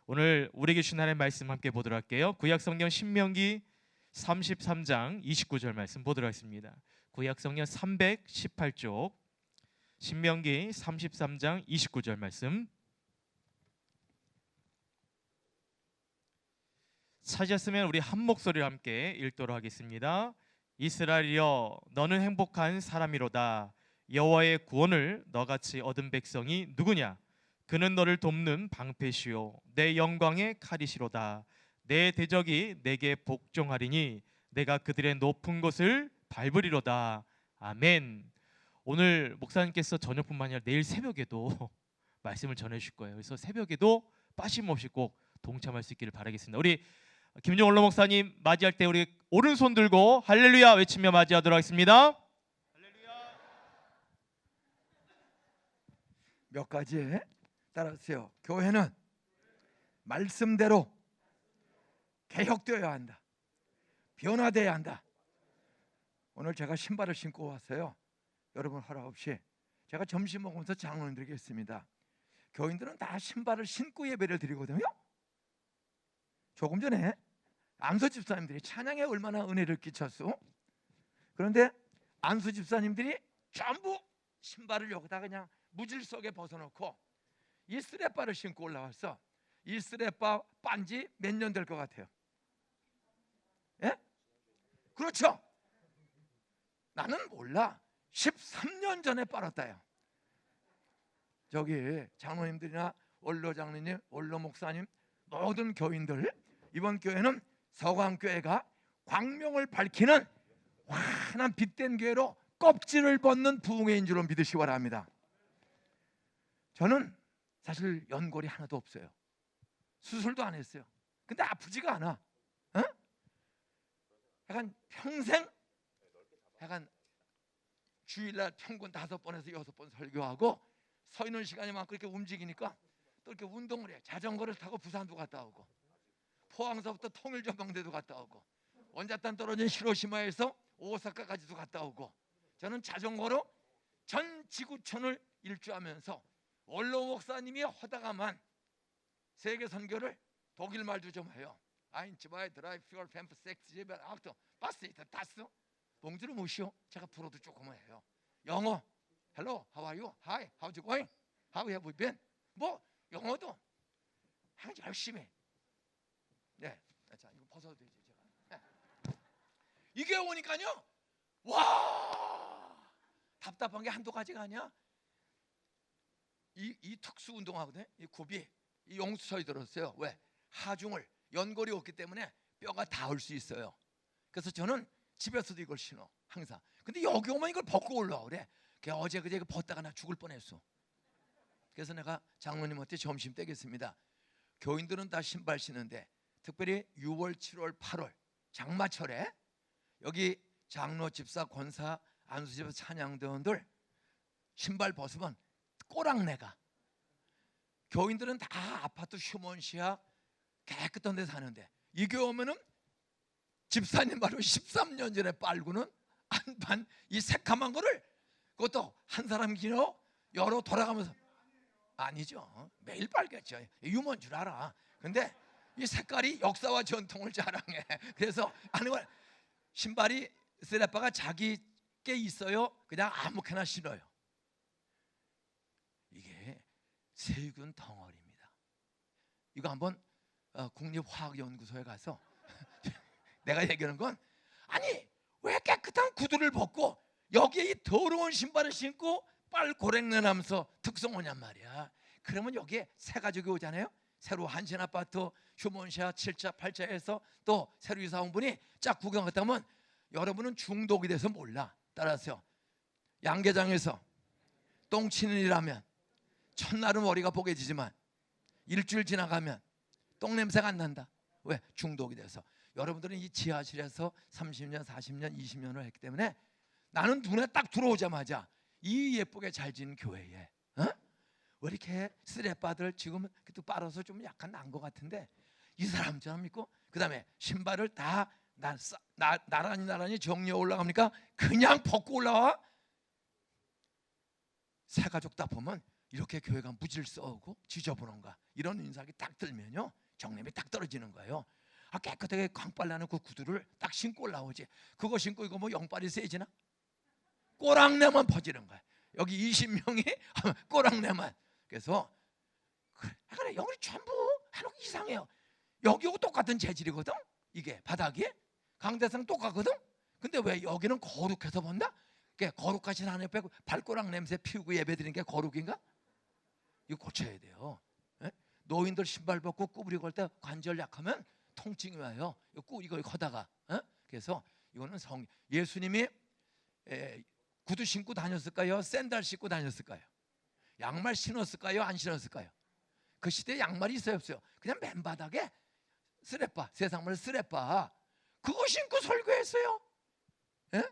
오늘 우리에게 주신 하나님의 말씀 함께 보도록 할게요. 구약성경 신명기 33장 29절 말씀 보도록 하겠습니다. 구약성경 318쪽 신명기 33장 29절 말씀 찾으셨으면 우리 한 목소리로 함께 읽도록 하겠습니다. 이스라엘이여 너는 행복한 사람이로다. 여호와의 구원을 너같이 얻은 백성이 누구냐? 그는 너를 돕는 방패시요 내 영광의 칼이시로다. 내 대적이 내게 복종하리니 내가 그들의 높은 곳을 밟으리로다. 아멘. 오늘 목사님께서 저녁뿐만 아니라 내일 새벽에도 말씀을 전해주실 거예요. 그래서 새벽에도 빠짐없이 꼭 동참할 수 있기를 바라겠습니다. 우리 김종원 원로 목사님 맞이할 때 우리 오른손 들고 할렐루야 외치며 맞이하도록 하겠습니다. 할렐루야. 몇 가지 따라하세요. 교회는 말씀대로 개혁되어야 한다. 변화되어야 한다. 오늘 제가 신발을 신고 왔어요. 여러분 허락 없이 제가 점심 먹으면서 장로님들에게 했습니다. 교인들은 다 신발을 신고 예배를 드리거든요. 조금 전에 안수 집사님들이 찬양에 얼마나 은혜를 끼쳤어. 그런데 안수 집사님들이 전부 신발을 여기다 그냥 무질서하게 벗어놓고 이 스레바를 신고 올라왔어. 이 스레바 빤지 몇 년 될 것 같아요? 예? 그렇죠. 나는 몰라. 13년 전에 빨았다요. 저기 장로님들이나 원로 장로님, 원로 목사님, 모든 교인들, 이번 교회는 서광교회가 광명을 밝히는 환한 빛된 교회로 껍질을 벗는 부흥회인 줄로 믿으시기 바랍니다. 저는 사실 연골이 하나도 없어요. 수술도 안 했어요. 근데 아프지가 않아. 어? 약간 평생 약간 주일날 평균 5번에서 6번 설교하고 서 있는 시간이 많고 이렇게 움직이니까 또 이렇게 운동을 해. 자전거를 타고 부산도 갔다 오고 포항서부터 통일전망대도 갔다 오고 원자탄 떨어진 히로시마에서 오사카까지도 갔다 오고 저는 자전거로 전 지구촌을 일주하면서 원로 목사님이 하다가만 세계 선교를 독일 말도 좀 해요. 아인츠바이 드라이 퓨얼 팸프 섹스 제발 악도 바스이다 다스 봉주를 무시오. 제가 불어도 조금 해요. 영어 Hello, how are you? Hi, how's it going? How have you been? 뭐 영어도 아주 열심히. 네, 자 이거 벗어도 되지 제가. 이게 오니까요. 와 답답한 게 한두 가지가 아니야. 이 특수 운동하거든요. 이 굽이 이 용수철이 들었어요. 왜? 하중을 연골이 없기 때문에 뼈가 닿을 수 있어요. 그래서 저는 집에서도 이걸 신어 항상. 근데 여기 오면 이걸 벗고 올라와 그래. 어제 그제 벗다가 나 죽을 뻔했어. 그래서 내가 장로님한테 점심 떼겠습니다. 교인들은 다 신발 신는데 특별히 6월, 7월, 8월 장마철에 여기 장로, 집사, 권사, 안수집사, 찬양대원들 신발 벗으면 꼬랑내가. 교인들은 다 아파트 휴먼시야 깨끗한 데 사는데 이 교회 오면은 집사님 말로 13년 전에 빨고는 안반 이 새카만 거를 그것도 한 사람 길어 여러 돌아가면서 아니죠. 매일 빨겠죠. 유머인 줄 알아. 근데 이 색깔이 역사와 전통을 자랑해. 그래서 아는 걸 신발이 스레빠가 자기께 있어요. 그냥 아무렇게나 신어요. 이게 세균 덩어리입니다. 이거 한번 국립화학연구소에 가서 내가 얘기하는 건 아니 왜 깨끗한 구두를 벗고 여기에 이 더러운 신발을 신고 빨고랭내 나면서 특성 오냔 말이야. 그러면 여기에 새 가족이 오잖아요. 새로 한신 아파트 휴먼시아 7차 8차에서 또 새로 이사 온 분이 쫙 구경 갔다 오면 여러분은 중독이 돼서 몰라. 따라서 양계장에서 똥 치는 일하면 첫날은 머리가 보개지지만 일주일 지나가면 똥 냄새가 안 난다. 왜? 중독이 돼서. 여러분들은 이 지하실에서 30년, 40년, 20년을 했기 때문에 나는 눈에 딱 들어오자마자 이 예쁘게 잘 지은 교회에 왜 이렇게 쓰레빠들 지금 또 빨아서 좀 약간 난 것 같은데 이 사람처럼 믿고 그 다음에 신발을 다 나란히 정리에 올라갑니까? 그냥 벗고 올라와? 새 가족 다 보면 이렇게 교회가 무질서하고 지저분한가 이런 인상이 딱 들면요, 정념이 딱 떨어지는 거예요. 깨끗하게 광빨나는 그 구두를 딱 신고 올라오지. 그거 신고 이거 뭐 영빨이 세지나? 꼬랑내만 퍼지는 거야. 여기 20명이 꼬랑내만. 그래서 그래, 여기 전부 하는 거 이상해요. 여기하고 똑같은 재질이거든. 이게 바닥이 강대상 똑같거든. 근데 왜 여기는 거룩해서 본다? 거룩하신 하나님 빼고 발꼬락 냄새 피우고 예배드리는 게 거룩인가? 이거 고쳐야 돼요. 예? 노인들 신발 벗고 구부리고 할 때 관절 약하면 통증이 와요. 이거 하다가. 그래서 이거는 예수님이 구두 신고 다녔을까요? 샌들 신고 다녔을까요? 양말 신었을까요? 안 신었을까요? 그 시대에 양말이 있어요, 없어요? 그냥 맨바닥에 쓰레빠, 세상말 쓰레빠 그거 신고 설교했어요. 예?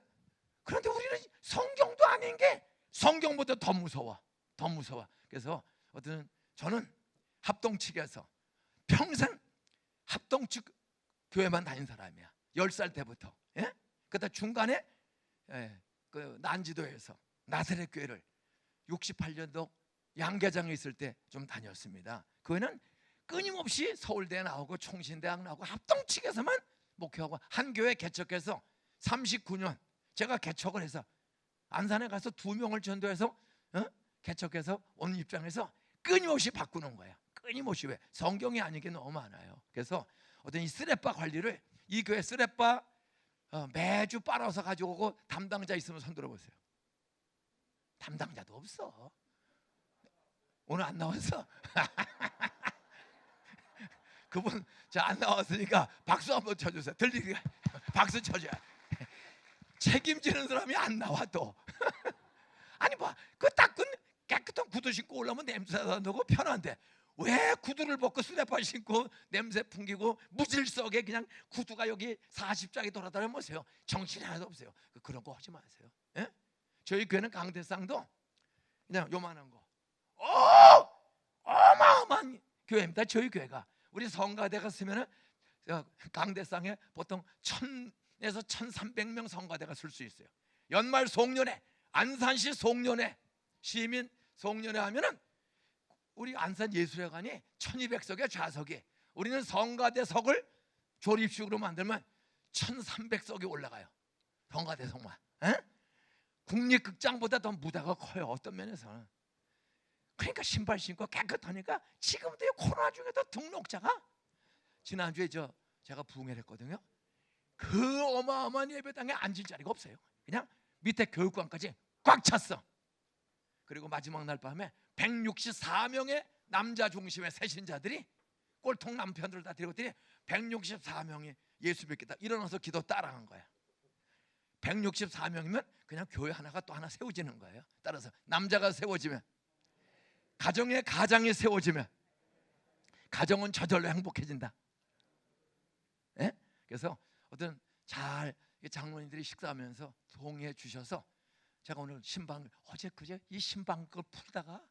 그런데 우리는 성경도 아닌 게 성경보다 더 무서워. 더 무서워. 그래서 저는 합동측에서 평생 합동측 교회만 다닌 사람이야. 10살 때부터. 예? 그다음 중간에 그 난지도에서 나사렛 교회를 68년도 양계장에 있을 때 좀 다녔습니다. 그거는 끊임없이 서울대 나오고 총신대학 나오고 합동측에서만 목회하고 한 교회 개척해서 39년 제가 개척을 해서 안산에 가서 2명을 전도해서 개척해서 온 입장에서 끊임없이 바꾸는 거예요. 끊임없이. 왜? 성경이 아닌 게 너무 많아요. 그래서 이 쓰레빠 관리를 이 교회 쓰레빠 매주 빨아서 가지고 오고 담당자 있으면 손 들어보세요. 담당자도 없어. 오늘 안 나왔어? 그분 안 나왔으니까 박수 한번 쳐주세요. 들리게 박수 쳐줘야. 책임지는 사람이 안 나와 또. 아니 그 닦은 깨끗한 구두 신고 올라오면 냄새도 안 나고 편한데 왜 구두를 벗고 쓰레빠 신고 냄새 풍기고 무질서하게 그냥 구두가 여기 40장이 돌아다니면 보세요. 정신이 하나도 없어요. 그런 거 하지 마세요. 예? 저희 교회는 강대상도 그냥 요만한 거 어마어마한 교회입니다. 저희 교회가 우리 성가대가 쓰면은 강대상에 보통 1000에서 1300명 성가대가 쓸 수 있어요. 연말 송년회, 안산시 송년회, 시민 송년회 하면은 우리 안산 예술회관이 1200석의 좌석이, 우리는 성가대석을 조립식으로 만들면 1300석이 올라가요. 성가대석만. 국립극장보다 더 무대가 커요. 어떤 면에서는. 그러니까 신발 신고 깨끗하니까 지금도 코로나 중에도 등록자가 지난주에 제가 부흥회를 했거든요. 그 어마어마한 예배당에 앉을 자리가 없어요. 그냥 밑에 교육관까지 꽉 찼어. 그리고 마지막 날 밤에 164명의 남자 중심의 새신자들이 꼴통 남편들 다 데리고 164명이 예수 믿겠다 일어나서 기도 따라한 거야. 164명이면 그냥 교회 하나가 또 하나 세워지는 거예요. 따라서 남자가 세워지면, 가정이 세워지면 가정은 저절로 행복해진다. 예? 그래서 장로님들이 식사하면서 동의해 주셔서 제가 오늘 어제 그제 이 신방 걸 풀다가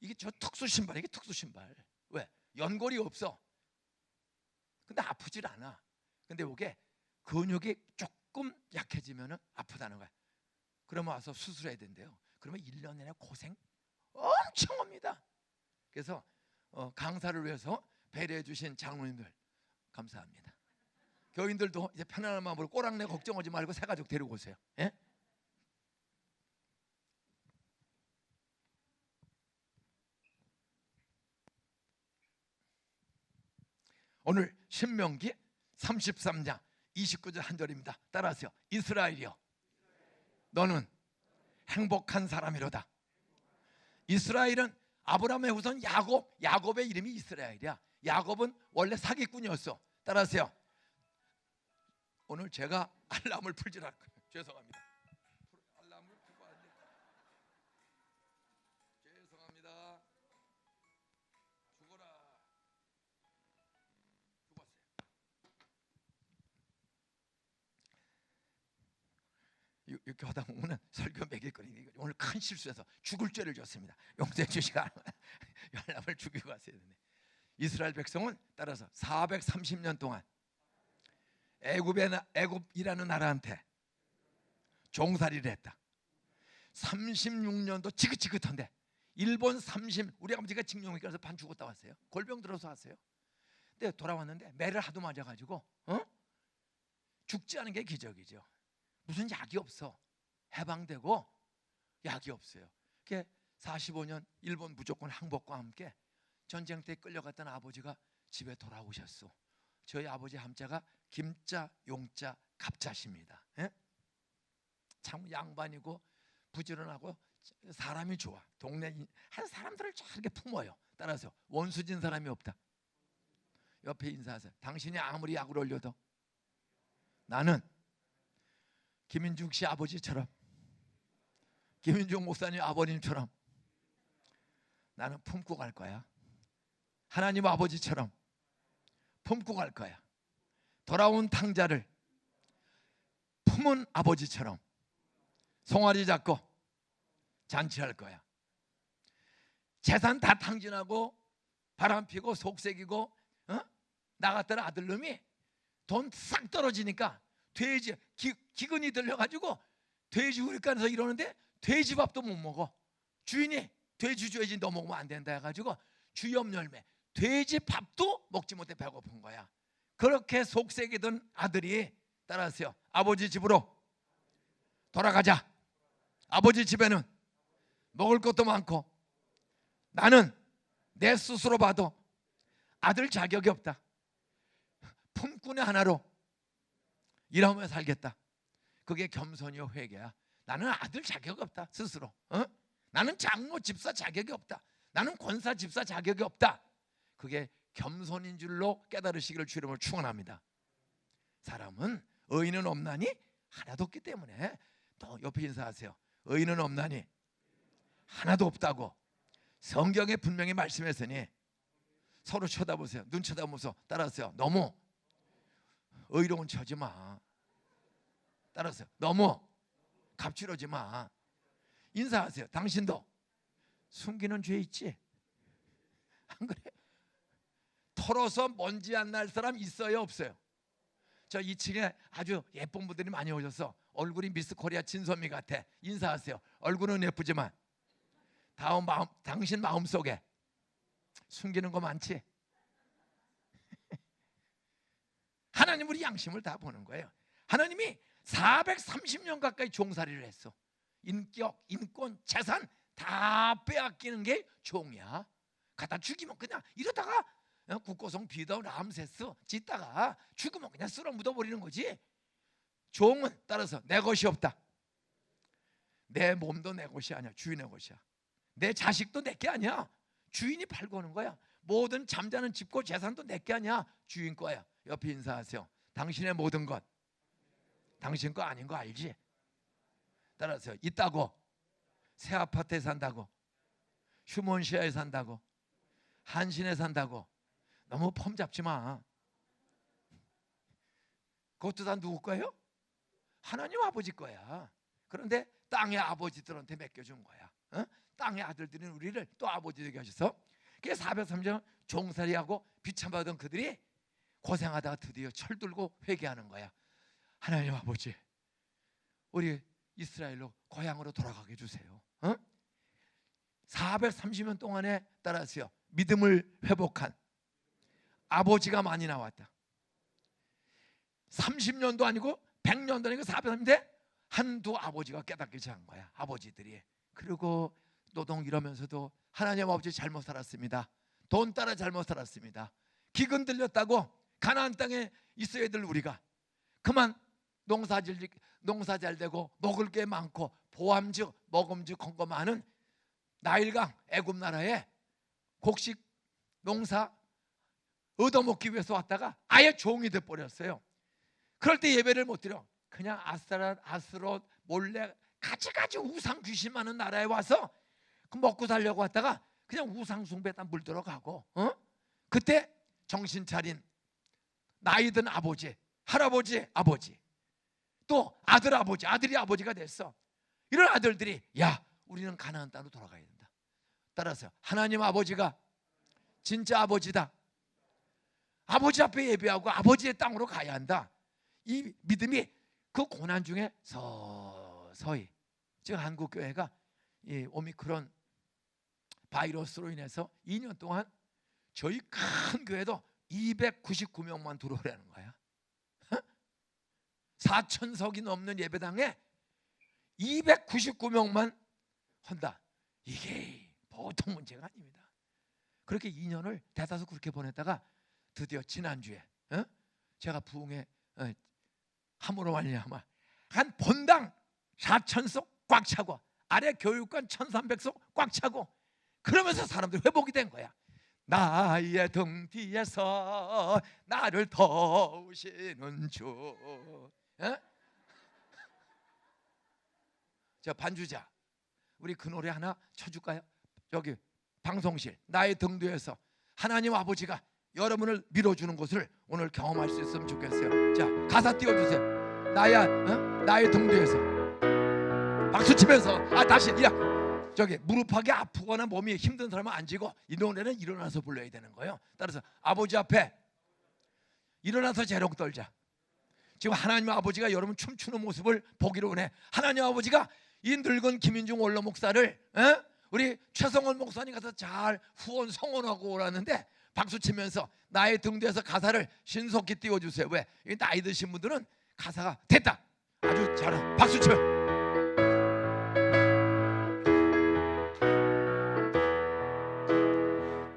이게 특수 신발, 이게 특수 신발. 왜? 연골이 없어. 근데 아프질 않아. 근데 이게 근육이 조금 약해지면 아프다는 거야. 그러면 와서 수술해야 된대요. 그러면 1년 내내 고생 엄청 합니다. 그래서 강사를 위해서 배려해 주신 장로님들 감사합니다. 교인들도 이제 편안한 마음으로 꼬랑내 걱정하지 말고 새 가족 데리고 오세요. 예? 오늘 신명기 33장 29절 한 절입니다. 따라하세요. 이스라엘이여, 너는 행복한 사람이로다. 이스라엘은 아브라함의 후손 야곱의 이름이 이스라엘이야. 야곱은 원래 사기꾼이었어. 따라하세요. 오늘 제가 알람을 풀질 않을 거예요. 죄송합니다. 알람을 풀고 안 돼. 죄송합니다. 죽어라. 죽었어요. 이렇게 하다 보면 설교 매길 거니 오늘 큰 실수해서 죽을 죄를 졌습니다. 용서해 주시가 알람을 죽이고 갔어야 되네. 이스라엘 백성은 따라서 430년 동안 애굽이라는 나라한테 종살이를 했다. 36년도 지긋지긋한데 일본 30 우리 아버지가 징용에 가서 반 죽었다 왔어요. 골병 들어서 왔어요. 근데 돌아왔는데 매를 하도 맞아가지고 죽지 않은 게 기적이죠. 무슨 약이 없어. 해방되고 약이 없어요. 그게 45년 일본 무조건 항복과 함께 전쟁 때 끌려갔던 아버지가 집에 돌아오셨어. 저희 아버지 함자가 김자, 용자, 갑자십니다. 예? 참 양반이고 부지런하고 사람이 좋아. 동네 한 사람들을 저렇게 품어요. 따라서 원수진 사람이 없다. 옆에 인사하세요. 당신이 아무리 약을 올려도 나는 김인중 씨 아버지처럼, 김인중 목사님 아버님처럼 나는 품고 갈 거야. 하나님 아버지처럼 품고 갈 거야. 돌아온 탕자를 품은 아버지처럼 송아리 잡고 잔치할 거야. 재산 다 탕진하고 바람 피고 속색이고 나갔던 아들놈이 돈 싹 떨어지니까 돼지 기근이 들려가지고 돼지 우리간에서 이러는데 돼지밥도 못 먹어. 주인이 돼지 줘야지 너 먹으면 안 된다 해가지고 주염 열매 돼지밥도 먹지 못해 배고픈 거야. 그렇게 속색이던 아들이 따라서요 아버지 집으로 돌아가자. 아버지 집에는 먹을 것도 많고 나는 내 스스로 봐도 아들 자격이 없다. 품꾼의 하나로 일하며 살겠다. 그게 겸손이요 회개야. 나는 아들 자격이 없다 스스로. 나는 장로 집사 자격이 없다. 나는 권사 집사 자격이 없다. 그게 겸손인 줄로 깨달으시기를 주 이름으로 축원합니다. 사람은 의인은 없나니 하나도 없기 때문에 또 옆에 인사하세요. 의인은 없나니 하나도 없다고 성경에 분명히 말씀했으니 서로 쳐다보세요. 눈 쳐다보면서 따라하세요. 너무 의로운 척하지 마. 따라하세요. 너무 갑질하지 마. 인사하세요. 당신도 숨기는 죄 있지? 안 그래? 털어서 먼지 안 날 사람 있어요 없어요? 저 2층에 아주 예쁜 분들이 많이 오셔서 얼굴이 미스 코리아 진선미 같아. 인사하세요. 얼굴은 예쁘지만 당신 마음속에 숨기는 거 많지? 하나님 우리 양심을 다 보는 거예요. 하나님이 430년 가까이 종살이를 했어. 인격, 인권, 재산 다 빼앗기는 게 종이야. 갖다 죽이면 그냥 이러다가 국고성 비더 람세스 짓다가 죽으면 그냥 쓸어 묻어버리는 거지. 종은 따라서 내 것이 없다. 내 몸도 내 것이 아니야. 주인의 것이야. 내 자식도 내 게 아니야. 주인이 팔고 오는 거야. 모든 잠자는 집고 재산도 내 게 아니야. 주인 거야. 옆에 인사하세요. 당신의 모든 것 당신 거 아닌 거 알지? 따라서 있다고 새 아파트에 산다고 휴먼시아에 산다고 한신에 산다고 너무 폼 잡지 마. 그것도 다 누구 거예요? 하나님 아버지 거야. 그런데 땅의 아버지들한테 맡겨준 거야. 땅의 아들들은 우리를 또 아버지 되게 하셔서 그게 430년 종살이하고 비참하던 그들이 고생하다가 드디어 철들고 회개하는 거야. 하나님 아버지 우리 이스라엘로 고향으로 돌아가게 해주세요. 430년 동안에 따라서요 믿음을 회복한 아버지가 많이 나왔다. 30년도 아니고 100년도 아니고 430년대 한두 아버지가 깨닫기 시작한 거야. 아버지들이. 그리고 노동 이러면서도 하나님 아버지 잘못 살았습니다. 돈 따라 잘못 살았습니다. 기근 들렸다고 가나안 땅에 있어야 될 우리가 그만 농사 잘 되고 먹을 게 많고 보암즉 먹음직 한 거 많은 나일강 애굽 나라에 곡식 농사 얻어먹기 위해서 왔다가 아예 종이 돼버렸어요. 그럴 때 예배를 못 드려. 그냥 아스롯 몰래 가지가지 우상 귀신 많은 나라에 와서 그 먹고 살려고 왔다가 그냥 우상 숭배에다 물들어가고 그때 정신 차린 나이 든 아버지 할아버지 아버지 또 아들 아버지 아들이 아버지가 됐어. 이런 아들들이 야 우리는 가나안 땅으로 돌아가야 된다. 따라서 하나님 아버지가 진짜 아버지다. 아버지 앞에 예배하고 아버지의 땅으로 가야 한다. 이 믿음이 그 고난 중에 서서히, 지금 한국 교회가 이 오미크론 바이러스로 인해서 2년 동안 저희 큰 교회도 299명만 들어오라는 거야. 4,000석이 넘는 예배당에 299명만 한다. 이게 보통 문제가 아닙니다. 그렇게 2년을 대다수 그렇게 보냈다가 드디어 지난주에 제가 부흥회 함으로 말미암아 한 본당 4,000석 꽉 차고 아래 교육관 1,300석 꽉 차고, 그러면서 사람들이 회복이 된 거야. 나의 등 뒤에서 나를 도우시는 주. 자, 반주자, 우리 그 노래 하나 쳐줄까요? 여기 방송실, 나의 등 뒤에서 하나님 아버지가 여러분을 밀어주는 것을 오늘 경험할 수 있으면 좋겠어요. 자, 가사 띄워주세요. 나의 등 뒤에서 박수 치면서 다시 저기 무릎하게 아프거나 몸이 힘든 사람은 앉고, 이 노래는 일어나서 불러야 되는 거예요. 따라서 아버지 앞에 일어나서 재롱 떨자. 지금 하나님 아버지가 여러분 춤추는 모습을 보기로 원해. 하나님 아버지가 이 늙은 김인중 원로 목사를 우리 최성원 목사님 가서 잘 후원 성원하고 오라는데, 박수 치면서 나의 등 뒤에서 가사를 신속히 띄워주세요. 왜? 이 나이 드신 분들은 가사가 됐다, 아주 잘해. 박수 치면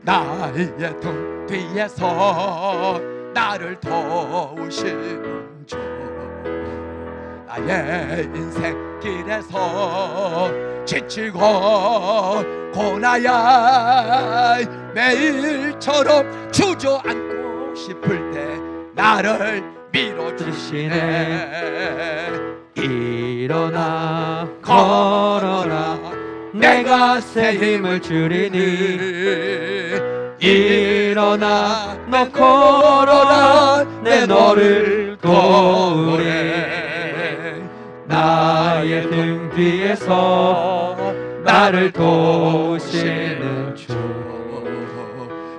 나의 등 뒤에서 나를 도우시는 주, 나의 인생 길에서 지치고 고나야 매일처럼 주저앉고 싶을 때 나를 밀어주시네. 일어나 걸어라, 내가 새 힘을 주리니. 일어나 너 걸어라, 내 너를 도우리. 나의 등 뒤에서 나를 도우시는 주,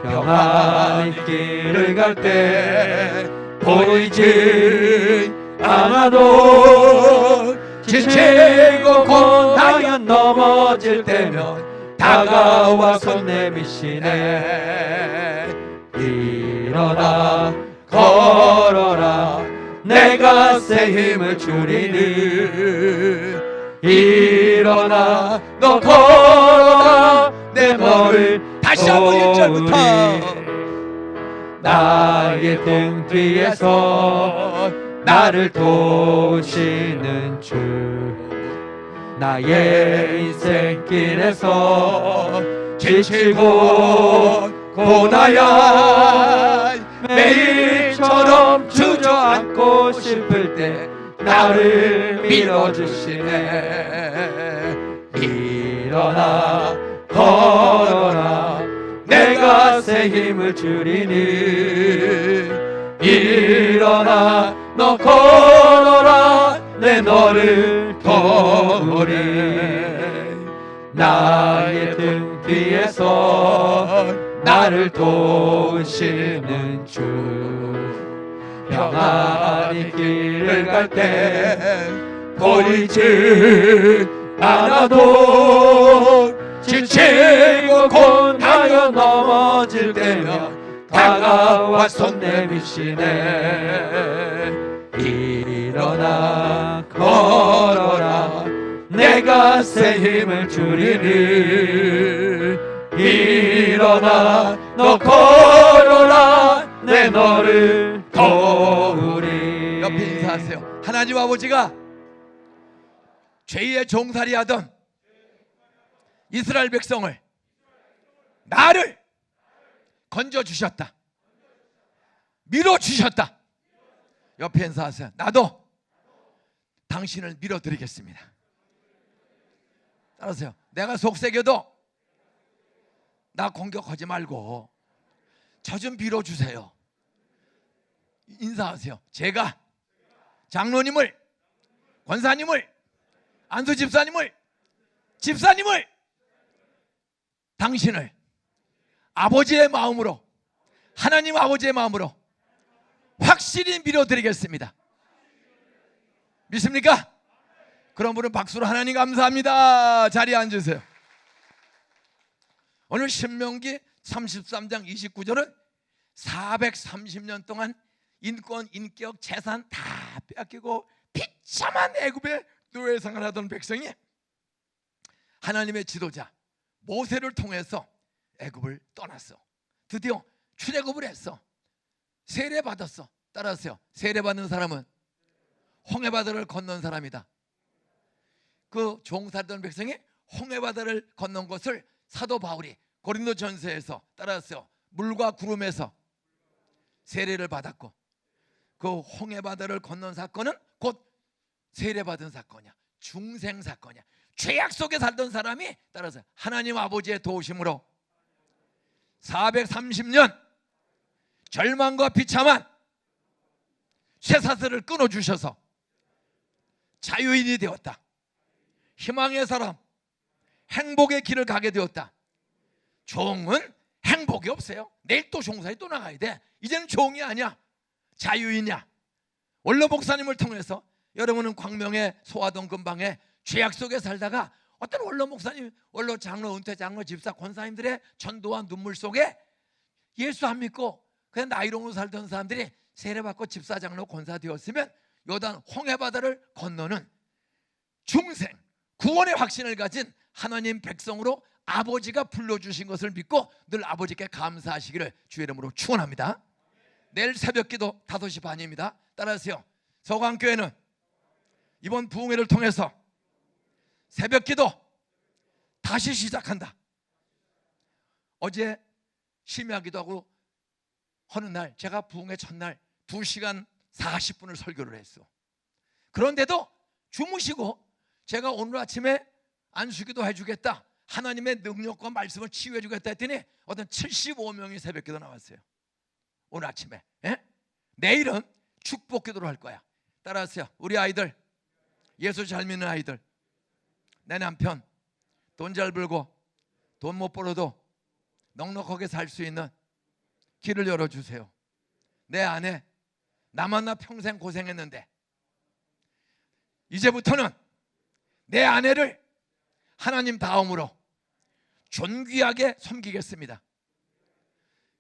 평안히 길을 갈 때 보이지 않아도 지치고 고나여 넘어질 때면 다가와 손 내미시네. 일어나 걸어라, 내가 새 힘을 주리니. 일어나 너 걸어라, 내 너를 다시 한번 1절부터. 나의 등 뒤에서 나를 도우시는 주, 나의 인생길에서 지치고 고나야 매일처럼 주저앉고 싶을 때 나를 밀어주시네. 일어나 걸어라, 내가 새 힘을 주리니. 일어나 너 걸어라, 내 너를 도우리. 나의 등 뒤에서 나를 도우시는 주, 평안히 길을 갈 때 보이지 않아도 지치고 고나여 넘어질 때면 다가와 손 내미시네. 일어나 걸어라, 내가 새 힘을 주리니. 일어나 너 걸어라, 내 너를 도우리. 옆에 인사하세요. 하나님 아버지가 죄의 종살이하던 이스라엘 백성을, 나를 건져주셨다, 밀어주셨다. 옆에 인사하세요. 나도 당신을 밀어드리겠습니다. 따라하세요. 내가 속삭여도 나 공격하지 말고 저 좀 밀어주세요. 인사하세요. 제가 장로님을, 권사님을, 안수 집사님을, 당신을 아버지의 마음으로, 하나님 아버지의 마음으로 확실히 밀어드리겠습니다. 믿습니까? 그런 분은 박수로 하나님 감사합니다. 자리에 앉으세요. 오늘 신명기 33장 29절은 430년 동안 인권, 인격, 재산 다 빼앗기고 비참한 애굽의 노예 생활하던 백성이 하나님의 지도자 모세를 통해서 애굽을 떠났어. 드디어 출애굽을 했어. 세례받았어. 따라하세요. 세례받는 사람은 홍해바다를 건넌 사람이다. 그 종살던 백성이 홍해바다를 건넌 것을 사도 바울이 고린도전서에서 따라하세요. 물과 구름에서 세례를 받았고, 그 홍해바다를 건넌 사건은 곧 세례받은 사건이야. 중생 사건이야. 죄악 속에 살던 사람이 따라서 하나님 아버지의 도우심으로 430년 절망과 비참한 쇠사슬을 끊어주셔서 자유인이 되었다. 희망의 사람, 행복의 길을 가게 되었다. 종은 행복이 없어요. 내일 또 종사에 또 나가야 돼. 이제는 종이 아니야, 자유인이야. 원로 목사님을 통해서 여러분은 광명의 소화동 근방에 죄악 속에 살다가 어떤 원로 목사님, 원로 장로, 은퇴 장로, 집사, 권사님들의 전도와 눈물 속에 예수 안 믿고 그냥 나이롱으로 살던 사람들이 세례받고 집사, 장로, 권사 되었으면 요단 홍해바다를 건너는 중생, 구원의 확신을 가진 하나님 백성으로 아버지가 불러주신 것을 믿고 늘 아버지께 감사하시기를 주의 이름으로 축원합니다. 내일 새벽기도 5시 반입니다. 따라하세요. 서강교회는 이번 부흥회를 통해서 새벽기도 다시 시작한다. 어제 심야기도 하고 하는 날, 제가 부흥회 첫날 2시간 40분을 설교를 했어. 그런데도 주무시고 제가 오늘 아침에 안수기도 해주겠다, 하나님의 능력과 말씀을 치유해 주겠다 했더니 어떤 75명이 새벽기도 나왔어요. 오늘 아침에. 내일은 축복기도를 할 거야. 따라하세요. 우리 아이들, 예수 잘 믿는 아이들, 내 남편 돈 잘 벌고 돈 못 벌어도 넉넉하게 살 수 있는 길을 열어주세요. 내 아내, 나 만나 평생 고생했는데 이제부터는 내 아내를 하나님 다음으로 존귀하게 섬기겠습니다.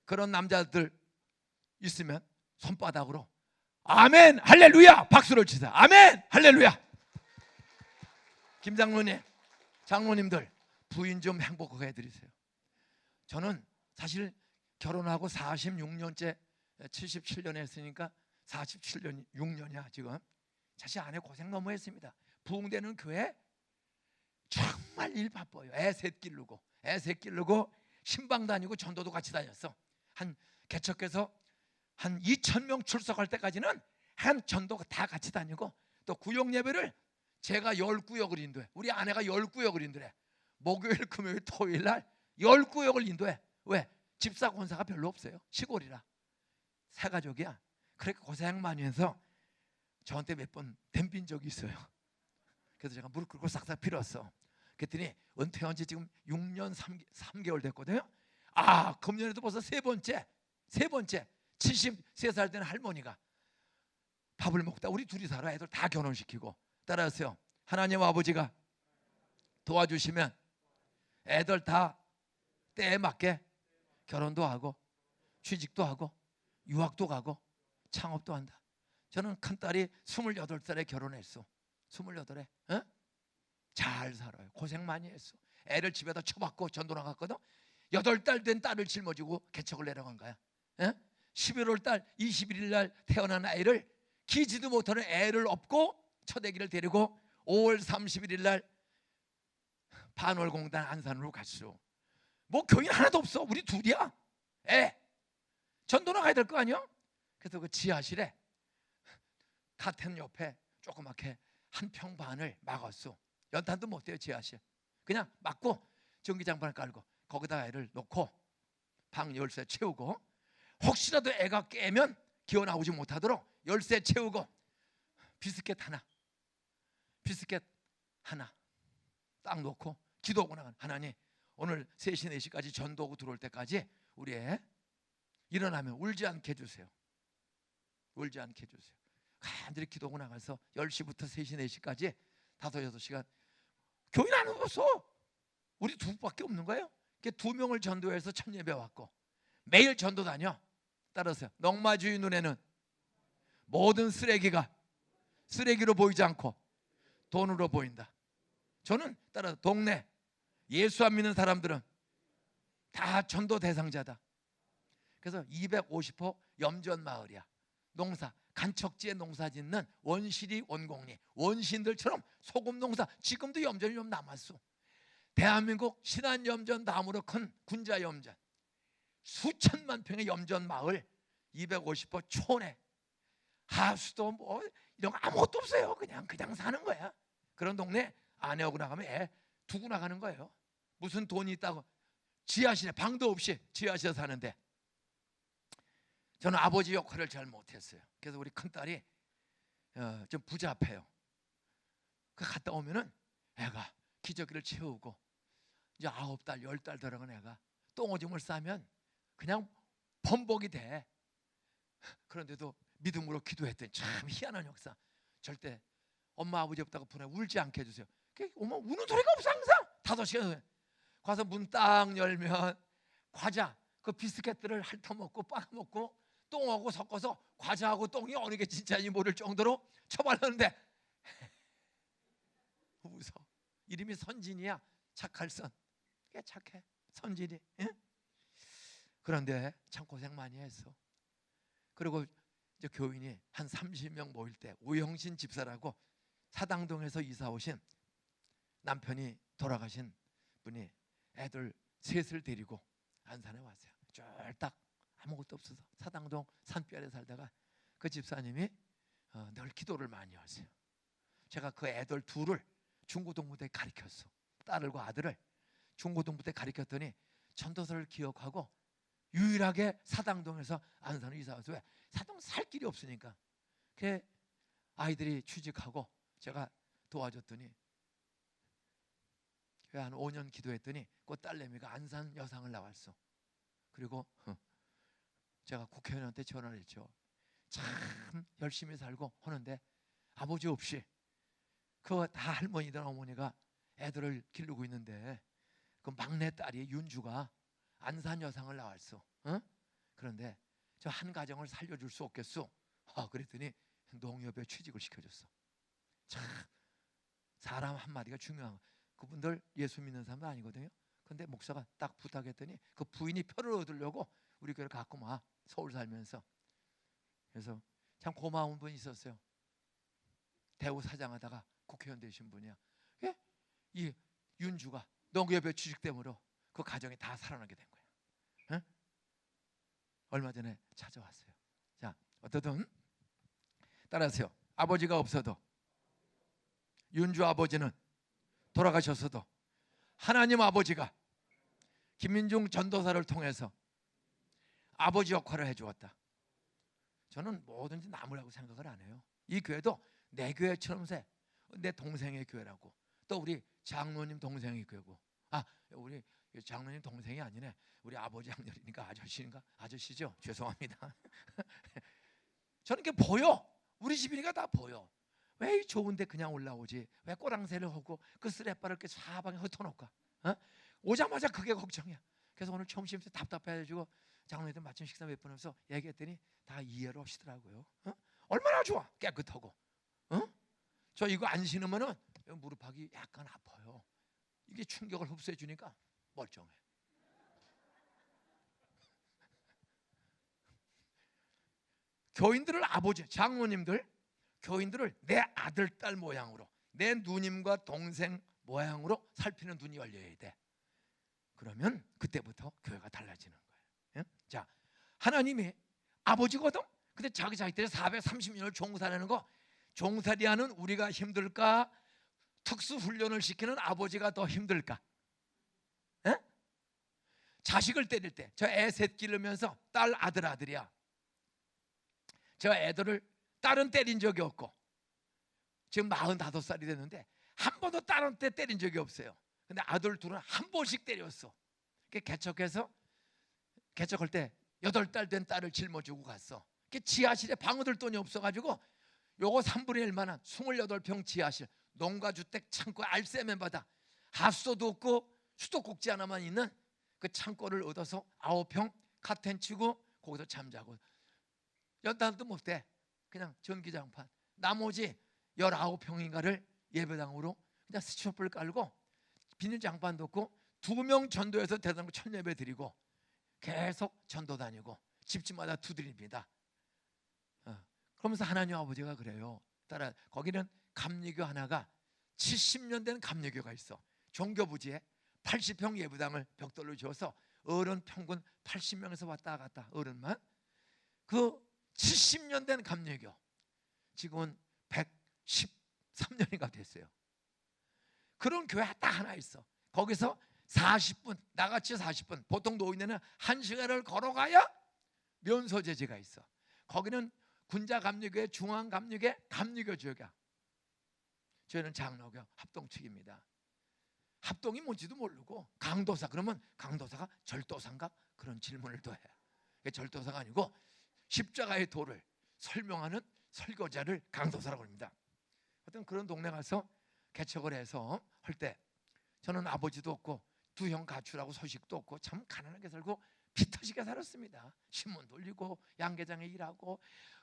그런 남자들 있으면 손바닥으로 아멘 할렐루야 박수를 치세요. 아멘 할렐루야. 김장로님, 장로님들 부인 좀 행복하게 해드리세요. 저는 사실 결혼하고 46년째 77년에 했으니까 47년 6년이야 지금. 사실 아내 고생 너무 했습니다. 부흥되는 교회 정말 일 바빠요. 애 셋 기르고 신방 다니고 전도도 같이 다녔어. 한 개척해서 한 2,000명 출석할 때까지는 한 전도가 다 같이 다니고, 또 구역 예배를 제가 10구역을 인도해. 우리 아내가 10구역을 인도해. 목요일, 금요일, 토요일 날 10구역을 인도해. 왜? 집사 권사가 별로 없어요. 시골이라. 세 가족이야. 그렇게 고생 많이 해서 저한테 몇 번 덤빈 적이 있어요. 그래서 제가 무릎 꿇고 싹싹 빌었어. 그랬더니 은퇴한 지 지금 6년 3개월 됐거든요. 아, 금년에도 벌써 세 번째 73살 되는 할머니가 밥을 먹다 우리 둘이 살아. 애들 다 결혼시키고. 따라하세요. 하나님 아버지가 도와주시면 애들 다 때에 맞게 결혼도 하고 취직도 하고 유학도 가고 창업도 한다. 저는 큰딸이 28살에 결혼했어. 28에. 잘 살아요. 고생 많이 했어. 애를 집에다 쳐박고 전도 나갔거든. 8달 된 딸을 짊어지고 개척을 내려간 거야. 11월 달 21일 날 태어난 아이를 기지도 못하는 애를 업고 첫애기를 데리고 5월 31일 날 반월공단 안산으로 갔어. 뭐 교인 하나도 없어. 우리 둘이야. 전도 나가야 될 거 아니야? 그래서 그 지하실에 카텐 옆에 조그맣게 한 평 반을 막았어. 연탄도 못 대요. 지하실 그냥 막고 전기장판을 깔고 거기다 애를 놓고 방 열쇠 채우고, 혹시라도 애가 깨면 기어 나오지 못하도록 열쇠 채우고 비스켓 하나 딱 놓고 기도하고 나간. 하나님, 오늘 3시 4시까지 전도하고 들어올 때까지 우리 애 일어나면 울지 않게 해주세요. 울지 않게 해주세요. 간절히 기도하고 나가서 10시부터 3시, 4시까지 5, 6시간 교인 안 없어. 우리 두밖에 없는 거예요. 2명을 전도해서 첫 예배 왔고 매일 전도 다녀. 따라서 넝마주의 눈에는 모든 쓰레기가 쓰레기로 보이지 않고 돈으로 보인다. 저는 따라서 동네 예수 안 믿는 사람들은 다 전도 대상자다. 그래서 250호 염전 마을이야. 농사 간척지에 농사 짓는 원시리 원공리 원신들처럼 소금 농사 지금도 염전이 좀 남았어. 대한민국 신안 염전 다음으로 큰 군자 염전 수천만 평의 염전 마을 250호 촌에 하수도 뭐 이런 거 아무것도 없어요. 그냥 사는 거야. 그런 동네 아내하고 나가면 애 두고 나가는 거예요. 무슨 돈이 있다고 지하실에 방도 없이 지하실에 사는데 저는 아버지 역할을 잘 못했어요. 그래서 우리 큰딸이 좀 부잡해요. 그 갔다 오면은 애가 기저귀를 채우고 이제 9달, 10달 들어간 애가 똥오줌을 싸면 그냥 범벅이 돼. 그런데도 믿음으로 기도했더니 참 희한한 역사. 절대 엄마 아버지 없다고 분해 울지 않게 해주세요. 엄마 우는 소리가 없어 항상. 5시간 가서 문 딱 열면 과자 그 비스켓들을 핥아먹고 빨아먹고 똥하고 섞어서 과자하고 똥이 어느 게 진짜인지 모를 정도로 처발랐는데 웃어. 이름이 선진이야. 착할 선. 꽤 착해 선진이. 응? 그런데 참 고생 많이 했어. 그리고 이제 교인이 한 30명 모일 때 우영신 집사라고 사당동에서 이사 오신 남편이 돌아가신 분이 애들 셋을 데리고 안산에 왔어요. 쫄딱 아무것도 없어서 사당동 산뼈에 살다가 그 집사님이 늘 기도를 많이 하세요. 제가 그 애들 둘을 중고등부 때 가르쳤어. 딸과 아들을 중고등부 때 가르쳤더니 전도서를 기억하고 유일하게 사당동에서 안산으로 이사 와서 왜 사당 살 길이 없으니까 그 아이들이 취직하고 제가 도와줬더니 한 5년 기도했더니 그 딸내미가 안산 여상을 나왔어. 그리고 제가 국회의원한테 전화를 했죠. 참 열심히 살고 하는데 아버지 없이 그 다 할머니들 어머니가 애들을 기르고 있는데 그 막내 딸이 윤주가 안산 여상을 나왔어. 그런데 저 한 가정을 살려줄 수 없겠어. 그랬더니 농협에 취직을 시켜줬어. 참 사람 한마디가 중요한 거. 그분들 예수 믿는 사람도 아니거든요. 근데 목사가 딱 부탁했더니 그 부인이 표를 얻으려고 우리 교회를 갖고 와 서울 살면서. 그래서 참 고마운 분이 있었어요. 대우 사장하다가 국회의원 되신 분이야. 예? 이 윤주가 농협에 취직됨으로 그 가정이 다 살아나게 된 거야. 얼마 전에 찾아왔어요. 자, 어떻든 따라하세요. 아버지가 없어도 윤주 아버지는 돌아가셨어도 하나님 아버지가 김민중 전도사를 통해서 아버지 역할을 해주었다. 저는 뭐든지 남으라고 생각을 안 해요. 이 교회도 내 교회처럼 내 동생의 교회라고. 또 우리 장로님 동생의 교회고. 우리 장로님 동생이 아니네. 우리 아버지 양렬이니까 아저씨인가? 아저씨죠? 죄송합니다. 저는 이게 보여. 우리 집이니까 다 보여. 왜 좋은데 그냥 올라오지? 왜 꼬랑새를 하고 그 쓰레빠를 이렇게 사방에 흩어놓을까? 오자마자 그게 걱정이야. 그래서 오늘 점심때 답답해가지고 장로님들 마침 식사 몇 번 하면서 얘기했더니 다 이해를 하시더라고요. 얼마나 좋아. 깨끗하고. 저 이거 안 신으면은 무릎하기 약간 아파요. 이게 충격을 흡수해 주니까 멀쩡해. 교인들을 아버지, 장로님들 교인들을 내 아들, 딸 모양으로 내 누님과 동생 모양으로 살피는 눈이 열려야 돼. 그러면 그때부터 교회가 달라지는 거예요. 자, 하나님이 아버지거든. 근데 자기 자기들이 430년을 종살이하는 거 종살이하는 우리가 힘들까? 특수훈련을 시키는 아버지가 더 힘들까? 자식을 때릴 때 저 애 셋 기르면서 딸 아들이야. 저 애들을 딸은 때린 적이 없고 지금 45살이 됐는데 한 번도 딸한테 때린 적이 없어요. 근데 아들 둘은 한 번씩 때렸어. 개척해서 개척할 때 8달 된 딸을 짊어지고 갔어. 지하실에 방어들 돈이 없어가지고 요거 3분의 1만한 28평 지하실 농가주택 창고 알세면 바다 하수도도 없고 수도꼭지 하나만 있는 그 창고를 얻어서 9평 카텐 치고 거기서 잠자고 연탄도 못 돼. 그냥 전기장판. 나머지 19평인가를 예배당으로 그냥 스티로폼을 깔고 비닐장판도 없고 2명 전도해서 대단한 천예배 드리고 계속 전도 다니고 집집마다 두드립니다. 그러면서 하나님 아버지가 그래요. 따라 거기는 감리교 하나가 70년 된 감리교가 있어. 종교부지에 80평 예배당을 벽돌로 지어서 어른 평균 80명에서 왔다 갔다 어른만. 그 70년 된 감리교 지금은 113년이가 됐어요. 그런 교회 딱 하나 있어. 거기서 40분 나같이 40분 보통 노인네는 1시간을 걸어가야 면소재지가 있어. 거기는 군자감리교회 중앙감리교회 감리교 지역이야. 저희는 장로교 합동 측입니다. 합동이 뭔지도 모르고 강도사 그러면 강도사가 절도사인가 그런 질문을 또 해. 절도사가 아니고 십자가의 도를 설명하는 설교자를 강도사라고 합니다. 어떤 그런 동네 가서 개척을 해서 할 때 저는 아버지도 없고 2형 가출하고 소식도 없고 참 가난하게 살고 피 터지게 살았습니다. 신문 돌리고 양계장에 일하고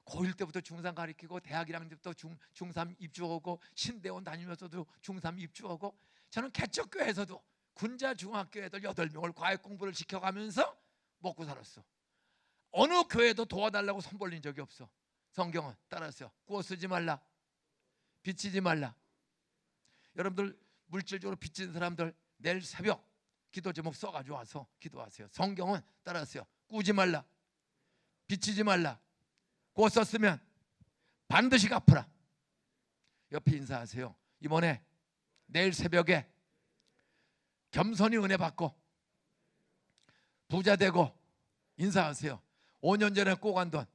고1 때부터 중3 가르치고 대학 1학년 때부터 중3 입주하고 신대원 다니면서도 중3 입주하고 저는 개척교회에서도 군자 중학교 애들 8명을 과외 공부를 시켜가면서 먹고 살았어. 어느 교회도 도와달라고 손 벌린 적이 없어. 성경은 따라서 구워 쓰지 말라, 비치지 말라. 여러분들 물질적으로 빚진 사람들 내일 새벽 기도 제목 써가지고 와서 기도하세요. 성경은 따라서요. 꾸지 말라, 비치지 말라. 구워 썼으면 반드시 갚으라. 옆에 인사하세요. 이번에 내일 새벽에 겸손히 은혜 받고 부자 되고 인사하세요. 5년 전에 꼭 한 돈.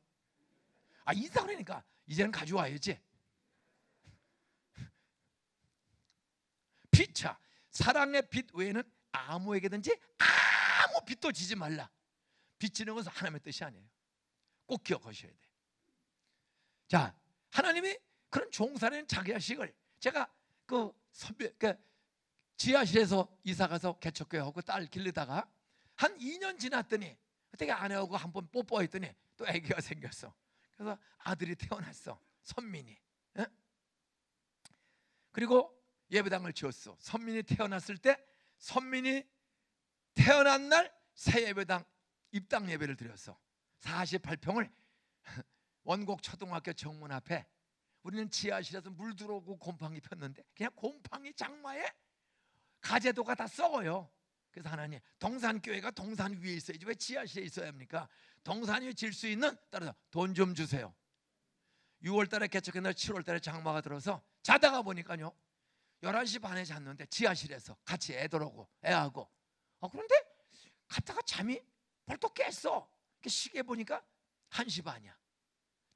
인사하니까 이제는 가져와야지. 피차 사랑의 빚 외에는 아무에게든지 아무 빚도 지지 말라. 빚지는 것은 하나님의 뜻이 아니에요. 꼭 기억하셔야 돼. 자, 하나님이 그런 종살이는 자기 자식을 제가 그 지하실에서 이사가서 개척교회하고 딸 기르다가 한 2년 지났더니 어떻게 아내하고 한번 뽀뽀했더니 또 아기가 생겼어. 그래서 아들이 태어났어. 선민이. 에? 그리고 예배당을 지었어. 선민이 태어났을 때 선민이 태어난 날 새 예배당 입당 예배를 드렸어. 48평을 원곡 초등학교 정문 앞에 우리는 지하실에서 물 들어오고 곰팡이 폈는데 그냥 곰팡이 장마에 가재도가 다 썩어요. 그래서 하나님 동산교회가 동산 위에 있어야지 왜 지하실에 있어야 합니까? 동산 위에 질 수 있는 따라서 돈 좀 주세요. 6월달에 개척했는데 7월달에 장마가 들어서 자다가 보니까요 11시 반에 잤는데 지하실에서 같이 애들하고 애하고 그런데 갔다가 잠이 벌떡 깼어. 시계 보니까 1시 반이야.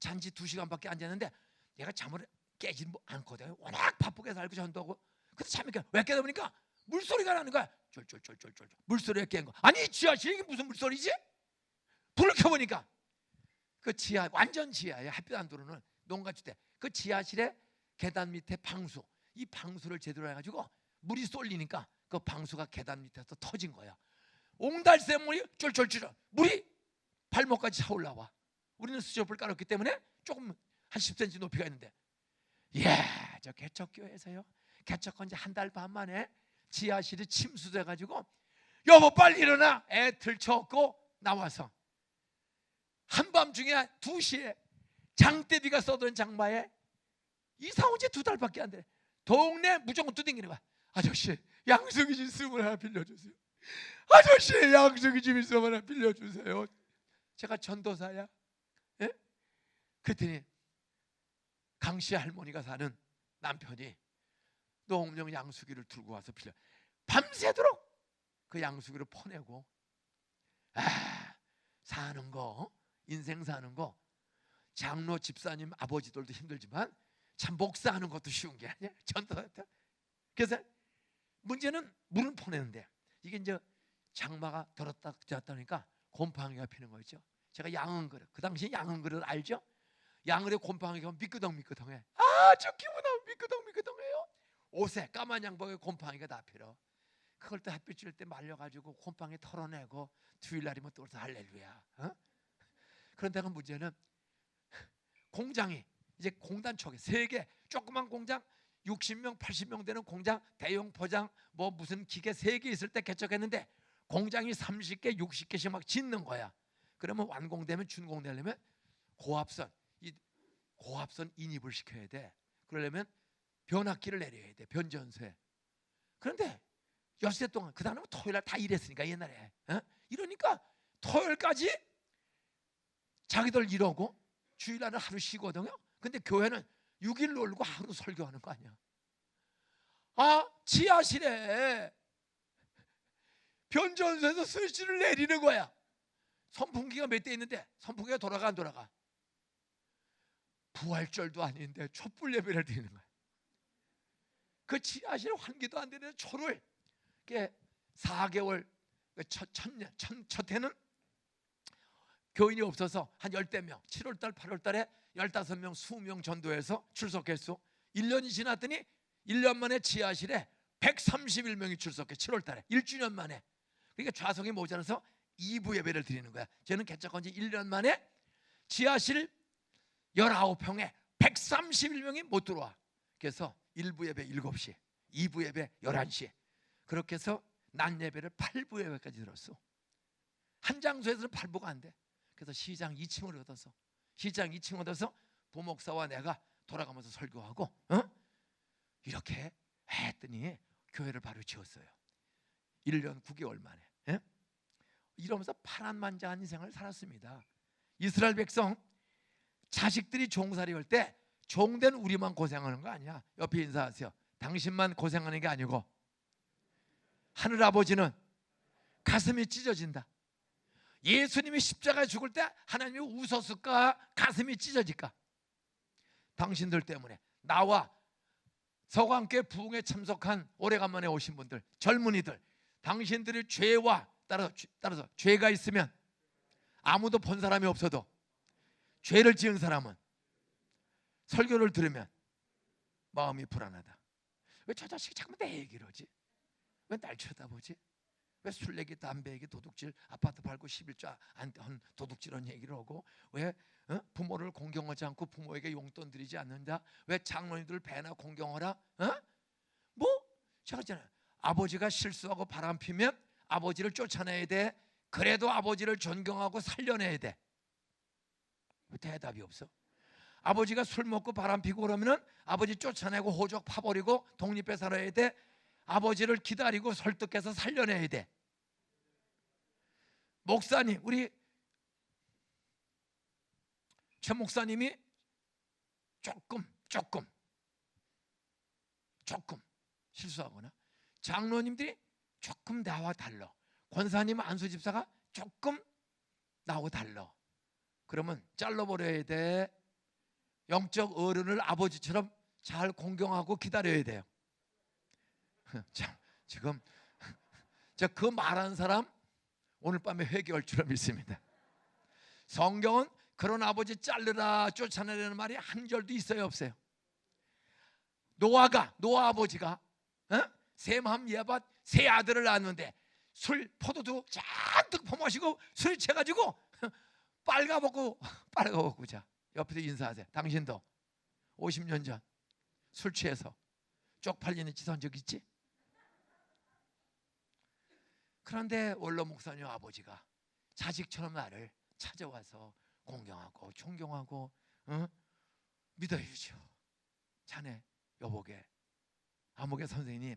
잔지 2시간밖에 안 잤는데 얘가 잠을 깨지는 않거든. 워낙 바쁘게 살고 전도하고. 그래서 잠이 깨. 왜 깨다 보니까 물소리가 나는 거야. 쫄쫄쫄쫄쫄. 물소리에 깬 거. 아니 지하실이 이게 무슨 물소리지? 불을 켜보니까 그 지하 완전 지하에 햇빛 안 들어오는 농가주택 그 지하실에 계단 밑에 방수. 이 방수를 제대로 해가지고 물이 쏠리니까 그 방수가 계단 밑에서 터진 거야. 옹달새 물이 쫄쫄쫄 물이 발목까지 차올라와. 우리는 수조불 깔았기 때문에 조금 한 10cm 높이가 있는데 저 개척교회에서요 개척한 지 한 달 반 만에 지하실이 침수돼가지고 여보 빨리 일어나 애 들쳐업고 나와서 한밤중에 2시에 장대비가 쏟은 장마에 이사 온 지 2달밖에 안 돼. 동네 무조건 두둥기는 거야. 아저씨 양석이 집 있으면 하나 빌려주세요. 아저씨 양석이 집 있으면 하나 빌려주세요. 제가 전도사야. 예? 그랬더니 강씨 할머니가 사는 남편이 농령 양수기를 들고 와서 빌려 밤새도록 그 양수기를 퍼내고 사는 거 인생 사는 거 장로 집사님 아버지들도 힘들지만 참 목사하는 것도 쉬운 게 아니야. 전도사. 그래서 문제는 물은 퍼내는데 이게 이제 장마가 들었다 졌다니까 곰팡이가 피는 거죠. 제가 양은 그릇 그 당시에 양은 그릇 알죠? 양을의 곰팡이가 가면 미끄덩미끄덩해. 아주 기분 나면 미끄덩미끄덩해요. 옷에 까만 양복에 곰팡이가 다 필어. 그걸 또 햇빛 쬐을 때 말려가지고 곰팡이 털어내고 주일날이면 또 할렐루야. 그런데 그 문제는 공장이 이제 공단초계 세계 조그만 공장 60명 80명 되는 공장 대형 포장 뭐 무슨 기계 3개 있을 때 개척했는데 공장이 30개 60개씩 막 짓는 거야. 그러면 완공되면 준공되려면 고압선 인입을 시켜야 돼. 그러려면 변압기를 내려야 돼. 변전소에. 그런데 엿새 동안 그 다음에 토요일날 다 일했으니까 옛날에 이러니까 토요일까지 자기들 일하고 주일날은 하루 쉬거든요. 근데 교회는 6일 놀고 하루 설교하는 거 아니야. 지하실에 변전소에서 스위치를 내리는 거야. 선풍기가 몇 대 있는데 선풍기가 돌아가 안 돌아가. 부활절도 아닌데 촛불 예배를 드리는 거야. 그 지하실 환기도 안 되는 초를 4개월 첫 해는 교인이 없어서 한 10명 7월달 8월달에 15명 20명 전도해서 출석했어. 1년이 지났더니 1년 만에 지하실에 131명이 출석해. 7월달에 1주년 만에. 그러니까 좌석이 모자라서 2부 예배를 드리는 거야. 쟤는 개척한 지 1년 만에 지하실 19평에 131명이 못 들어와. 그래서 1부 예배 7시 2부 예배 11시 그렇게 해서 낮 예배를 8부 예배까지 들었어. 한 장소에서는 8부가 안 돼. 그래서 시장 2층을 얻어서 시장 2층 얻어서 부목사와 내가 돌아가면서 설교하고 이렇게 했더니 교회를 바로 지었어요. 1년 9개월 만에. 이러면서 파란만장한 인생을 살았습니다. 이스라엘 백성 자식들이 종살이 할 때 종된 우리만 고생하는 거 아니야. 옆에 인사하세요. 당신만 고생하는 게 아니고 하늘아버지는 가슴이 찢어진다. 예수님이 십자가에 죽을 때 하나님이 웃었을까? 가슴이 찢어질까? 당신들 때문에 나와 서강교회 부흥에 참석한 오래간만에 오신 분들 젊은이들 당신들의 죄와 따라서 죄가 있으면 아무도 본 사람이 없어도 죄를 지은 사람은 설교를 들으면 마음이 불안하다. 왜 저 자식이 자꾸 내 얘기를 하지? 왜 날 쳐다보지? 왜 술 얘기, 담배 얘기, 도둑질, 아파트 팔고 11조 한 도둑질한 얘기를 하고 왜 부모를 공경하지 않고 부모에게 용돈 드리지 않는다? 왜 장로님들 배나 공경하라? 뭐? 제가 그랬잖아요. 아버지가 실수하고 바람피면 아버지를 쫓아내야 돼. 그래도 아버지를 존경하고 살려내야 돼. 왜 대답이 없어? 아버지가 술 먹고 바람피고 그러면은 아버지 쫓아내고 호적 파버리고 독립해 살아야 돼. 아버지를 기다리고 설득해서 살려내야 돼. 목사님, 우리 최 목사님이 조금 실수하거나 장로님들이 조금 나와 달라. 권사님 안수 집사가 조금 나와 달라. 그러면 잘라버려야 돼. 영적 어른을 아버지처럼 잘 공경하고 기다려야 돼요. 자, 지금 그 말한 사람 오늘 밤에 회개할 줄 믿습니다. 성경은 그런 아버지 자르라 쫓아내라는 말이 한 절도 있어요 없어요? 노아 아버지가 셈함 야밧 세 아들을 낳았는데 포도주 잔뜩 퍼마시고 술이 채가지고 빨가벗고 자 옆에서 인사하세요. 당신도 50년 전 술 취해서 쪽팔리는 짓 한 적 있지? 그런데 원로 목사님 아버지가 자식처럼 나를 찾아와서 공경하고 존경하고 믿어주죠. 자네 여보게 아무개 선생님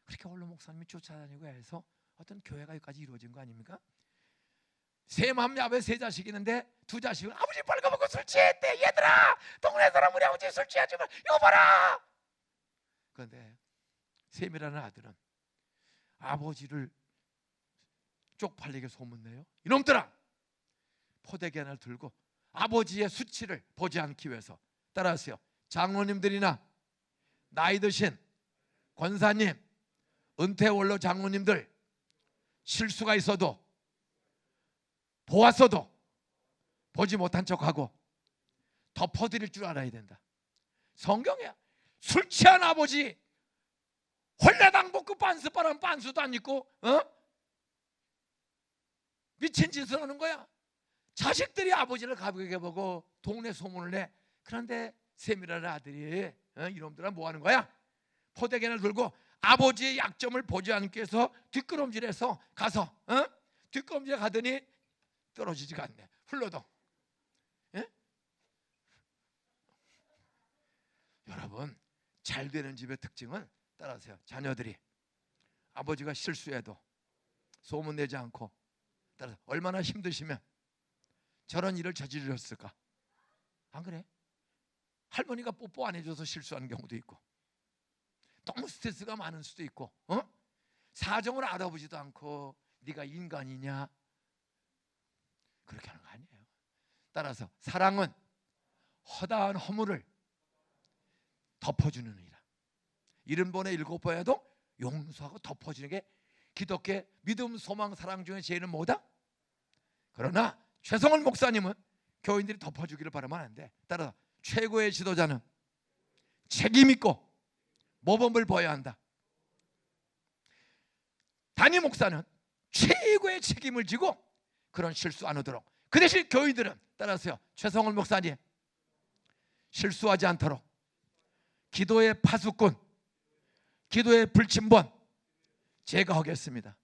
그렇게 원로 목사님이 쫓아다니고 해서 어떤 교회가 여기까지 이루어진 거 아닙니까? 셈함 야벳 세 자식이 있는데 두 자식은 아버지 빨가벗고 술 취했대. 얘들아 동네 사람 우리 아버지 술 취하지 마 이거 봐라. 그런데 셈이라는 아들은 아버지를 쪽팔리게 소문내요. 이놈들아 포대기 하나를 들고 아버지의 수치를 보지 않기 위해서 따라하세요. 장로님들이나 나이 드신 권사님 은퇴 원로 장로님들 실수가 있어도 보았어도 보지 못한 척하고 덮어드릴 줄 알아야 된다. 성경에 술 취한 아버지 홀라당 볶고 빤스바람 빤스도 안 입고 미친 짓을 하는 거야. 자식들이 아버지를 가볍게 보고 동네 소문을 내. 그런데 세미라의 아들이 이놈들아 뭐 하는 거야? 포대견을 들고 아버지의 약점을 보지 않기 위해서 뒷걸음질해서 가서 뒷걸음질에 가더니 떨어지지가 않네. 흘러도. 예? 여러분, 잘 되는 집의 특징은 따라하세요. 자녀들이 아버지가 실수해도 소문내지 않고, 따라서 얼마나 힘드시면 저런 일을 저지르셨을까? 안 그래? 할머니가 뽀뽀 안 해줘서 실수하는 경우도 있고, 너무 스트레스가 많을 수도 있고, 사정을 알아보지도 않고 네가 인간이냐, 그렇게 하는 거 아니에요. 따라서 사랑은 허다한 허물을 덮어주는 의라. 70번에 7번에도 용서하고 덮어주는 게 기독교의 믿음, 소망, 사랑 중에 제일은 뭐다? 그러나 최성원 목사님은 교인들이 덮어주기를 바라면 안 돼. 따라서 최고의 지도자는 책임 있고 모범을 보여야 한다. 담임 목사는 최고의 책임을 지고 그런 실수 안 하도록. 그 대신 교인들은 따라서요, 최성원 목사님 실수하지 않도록 기도의 파수꾼, 기도의 불침번 제가 하겠습니다.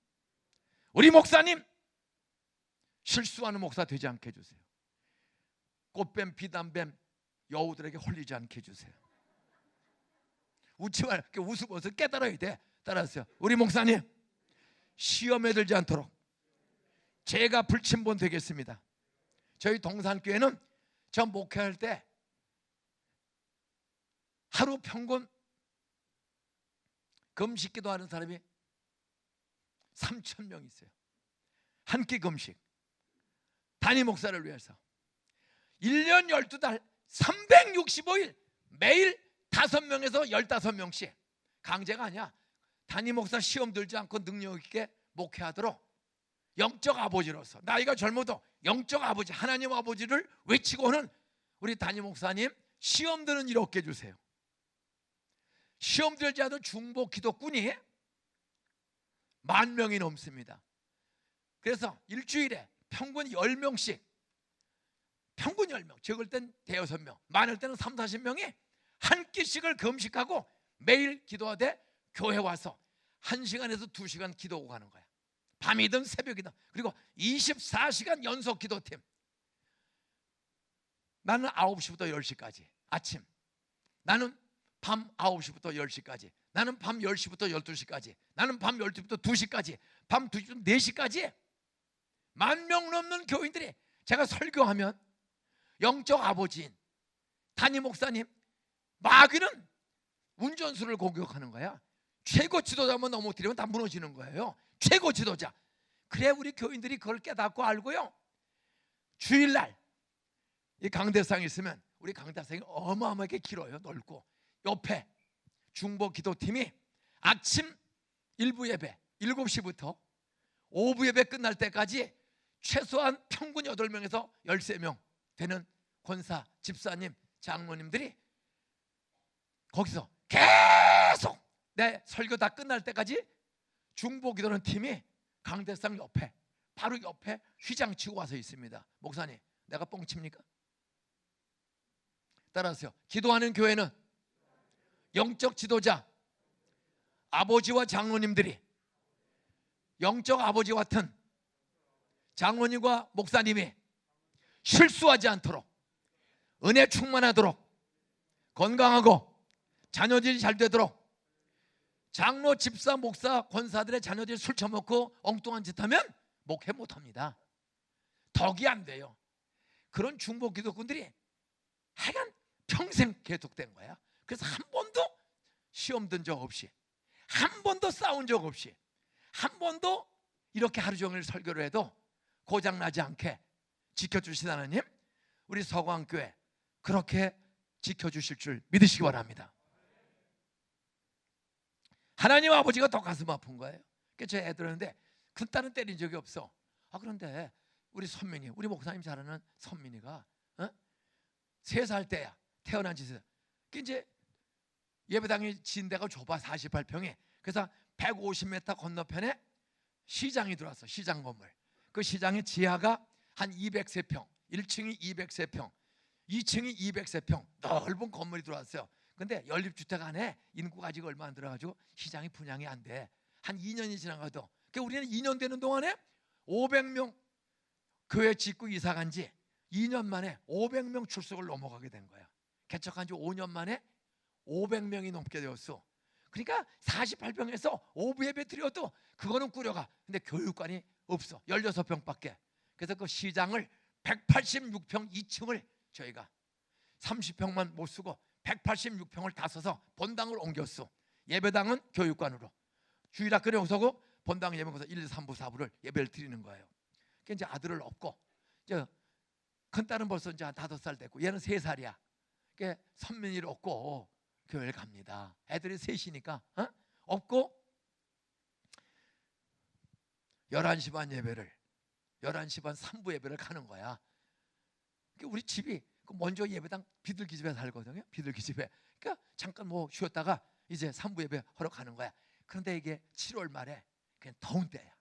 우리 목사님 실수하는 목사 되지 않게 해주세요. 꽃뱀, 비단뱀, 여우들에게 홀리지 않게 해주세요. 웃지 말고 웃으면서 깨달아야 돼. 따라하세요. 우리 목사님 시험에 들지 않도록 제가 불침번 되겠습니다. 저희 동산교회는 저 목회할 때 하루 평균 금식기도 하는 사람이 3,000명 있어요. 한 끼 금식. 담임 목사를 위해서 1년 12달 365일 매일 5명에서 15명씩. 강제가 아니야. 담임 목사 시험 들지 않고 능력 있게 목회하도록 영적 아버지로서 나이가 젊어도 영적 아버지, 하나님 아버지를 외치고는 우리 담임 목사님 시험 드는 일 없게 해주세요. 시험 들지 않은 중보 기도꾼이 10,000명이 넘습니다. 그래서 일주일에 평균 10명씩, 평균 10명, 적을 땐 5-6명, 많을 때는 30-40명이 한 끼씩을 금식하고 매일 기도하되 교회 와서 1시간에서 2시간 기도하고 가는 거야. 밤이든 새벽이든. 그리고 24시간 연속 기도팀. 나는 9시부터 10시까지 아침, 나는 밤 9시부터 10시까지, 나는 밤 10시부터 12시까지, 나는 밤 12시부터 2시까지, 밤 2시부터 4시까지 10,000명 넘는 교인들이, 제가 설교하면 영적 아버지인 담임 목사님, 마귀는 운전수를 공격하는 거야. 최고 지도자만 넘어뜨리면 다 무너지는 거예요. 최고 지도자. 그래 우리 교인들이 그걸 깨닫고 알고요, 주일날 이 강대상이 있으면, 우리 강대상이 어마어마하게 길어요. 넓고 옆에 중보 기도팀이 아침 1부 예배 7시부터 오후 예배 끝날 때까지 최소한 평균 8명에서 13명 되는 권사, 집사님, 장로님들이 거기서 계속 내 설교 다 끝날 때까지 중보 기도하는 팀이 강대상 옆에, 바로 옆에 휘장치고 와서 있습니다. 목사님, 내가 뻥칩니까? 따라하세요. 기도하는 교회는 영적 지도자, 아버지와 장로님들이, 영적 아버지 같은 장로님과 목사님이 실수하지 않도록, 은혜 충만하도록, 건강하고 자녀들이 잘 되도록, 장로, 집사, 목사, 권사들의 자녀들이 술 처먹고 엉뚱한 짓 하면 목회 못합니다. 덕이 안 돼요. 그런 중보 기도꾼들이 하여간 평생 계속된 거야. 그래서 한 번도 시험 든 적 없이, 한 번도 싸운 적 없이, 한 번도 이렇게 하루 종일 설교를 해도 고장나지 않게 지켜주신 하나님, 우리 서광교회 그렇게 지켜주실 줄 믿으시기 바랍니다. 하나님 아버지가 더 가슴 아픈 거예요. 그래서 제 애들한테 큰 딸은 때린 적이 없어. 그런데 우리 선민이, 우리 목사님 잘 아는 선민이가 3살 때야. 태어난 지 3살. 이제 예배당이 진 데가 좁아 48평에. 그래서 150m 건너편에 시장이 들어왔어. 시장 건물. 그 시장의 지하가 한 203평, 1층이 203평, 2층이 203평 넓은 건물이 들어왔어요. 근데 연립주택 안에 인구가 아직 얼마 안 들어가지고 시장이 분양이 안 돼. 한 2년이 지나가도. 그러니까 우리는 2년 되는 동안에 500명 교회 짓고 이사 간 지 2년 만에 500명 출석을 넘어가게 된 거야. 개척한 지 5년 만에 500명이 넘게 되었어. 그러니까 48평에서 오부 예배 드려도 그거는 꾸려가. 근데 교육관이 없어. 16평밖에. 그래서 그 시장을 186평 2층을 저희가 30평만 못 쓰고 186평을 다 써서 본당을 옮겼어. 예배당은 교육관으로. 주일학교는 여기서고 본당 예배에서 1, 2, 3부, 4부를 예배를 드리는 거예요. 그러니까 이제 아들을 얻고 이제 큰딸은 벌써 이제 한 5살 됐고 얘는 3살이야. 그러니까 선민이를 얻고 교회를 갑니다. 애들이 셋이니까 없고 11시 반 예배를 11시 반 3부 예배를 가는 거야. 그러니까 우리 집이 먼저 예배당 비둘기집에 살거든요. 비둘기집에. 그러니까 잠깐 뭐 쉬었다가 이제 3부 예배 하러 가는 거야. 그런데 이게 7월 말에 그냥 더운 때야.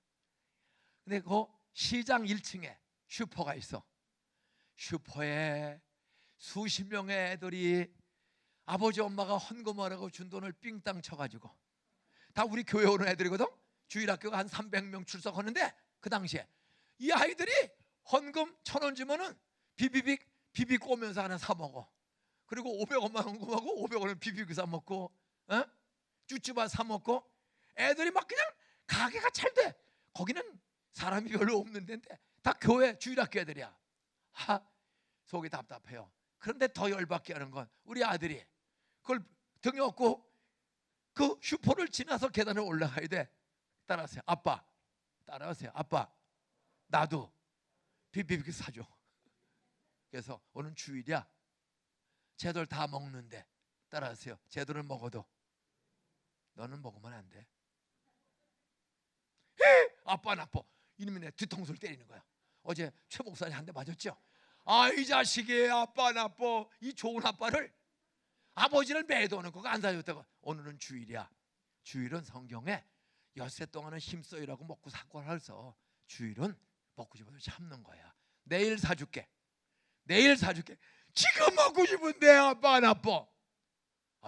근데 그 시장 1층에 슈퍼가 있어. 슈퍼에 수십 명의 애들이 아버지 엄마가 헌금하라고 준 돈을 삥땅 쳐가지고 다 우리 교회 오는 애들이거든. 주일학교가 한 300명 출석하는데 그 당시에 이 아이들이 헌금 1,000원 주면은 비비 꼬면서 하나 사 먹어. 그리고 500원만 헌금하고 500원을 비비고 사 먹고, 쭈쭈바 사 먹고. 애들이 막 그냥 가게가 잘 돼. 거기는 사람이 별로 없는 데인데 다 교회 주일학교 애들이야. 속이 답답해요. 그런데 더 열받게 하는 건 우리 아들이 그걸 등에 업고 그 슈퍼를 지나서 계단을 올라가야 돼. 따라하세요. 아빠. 따라하세요. 아빠. 나도 비비비 사줘. 그래서 오늘 주일이야. 쟤들 다 먹는데 따라하세요. 쟤들은 먹어도 너는 먹으면 안 돼. 아빠 나빠. 이놈이 내 뒤통수를 때리는 거야. 어제 최 목사님 한 대 맞았죠. 이 자식이 아빠 나빠. 이 좋은 아빠를 아버지를 매도하는 거가 안 사줬다고. 오늘은 주일이야. 주일은 성경에 엿새 동안은 힘써이라고 먹고 사고 할서 주일은 먹고 싶어도 참는 거야. 내일 사줄게. 내일 사줄게. 지금 먹고 싶은데 아빠 나빠.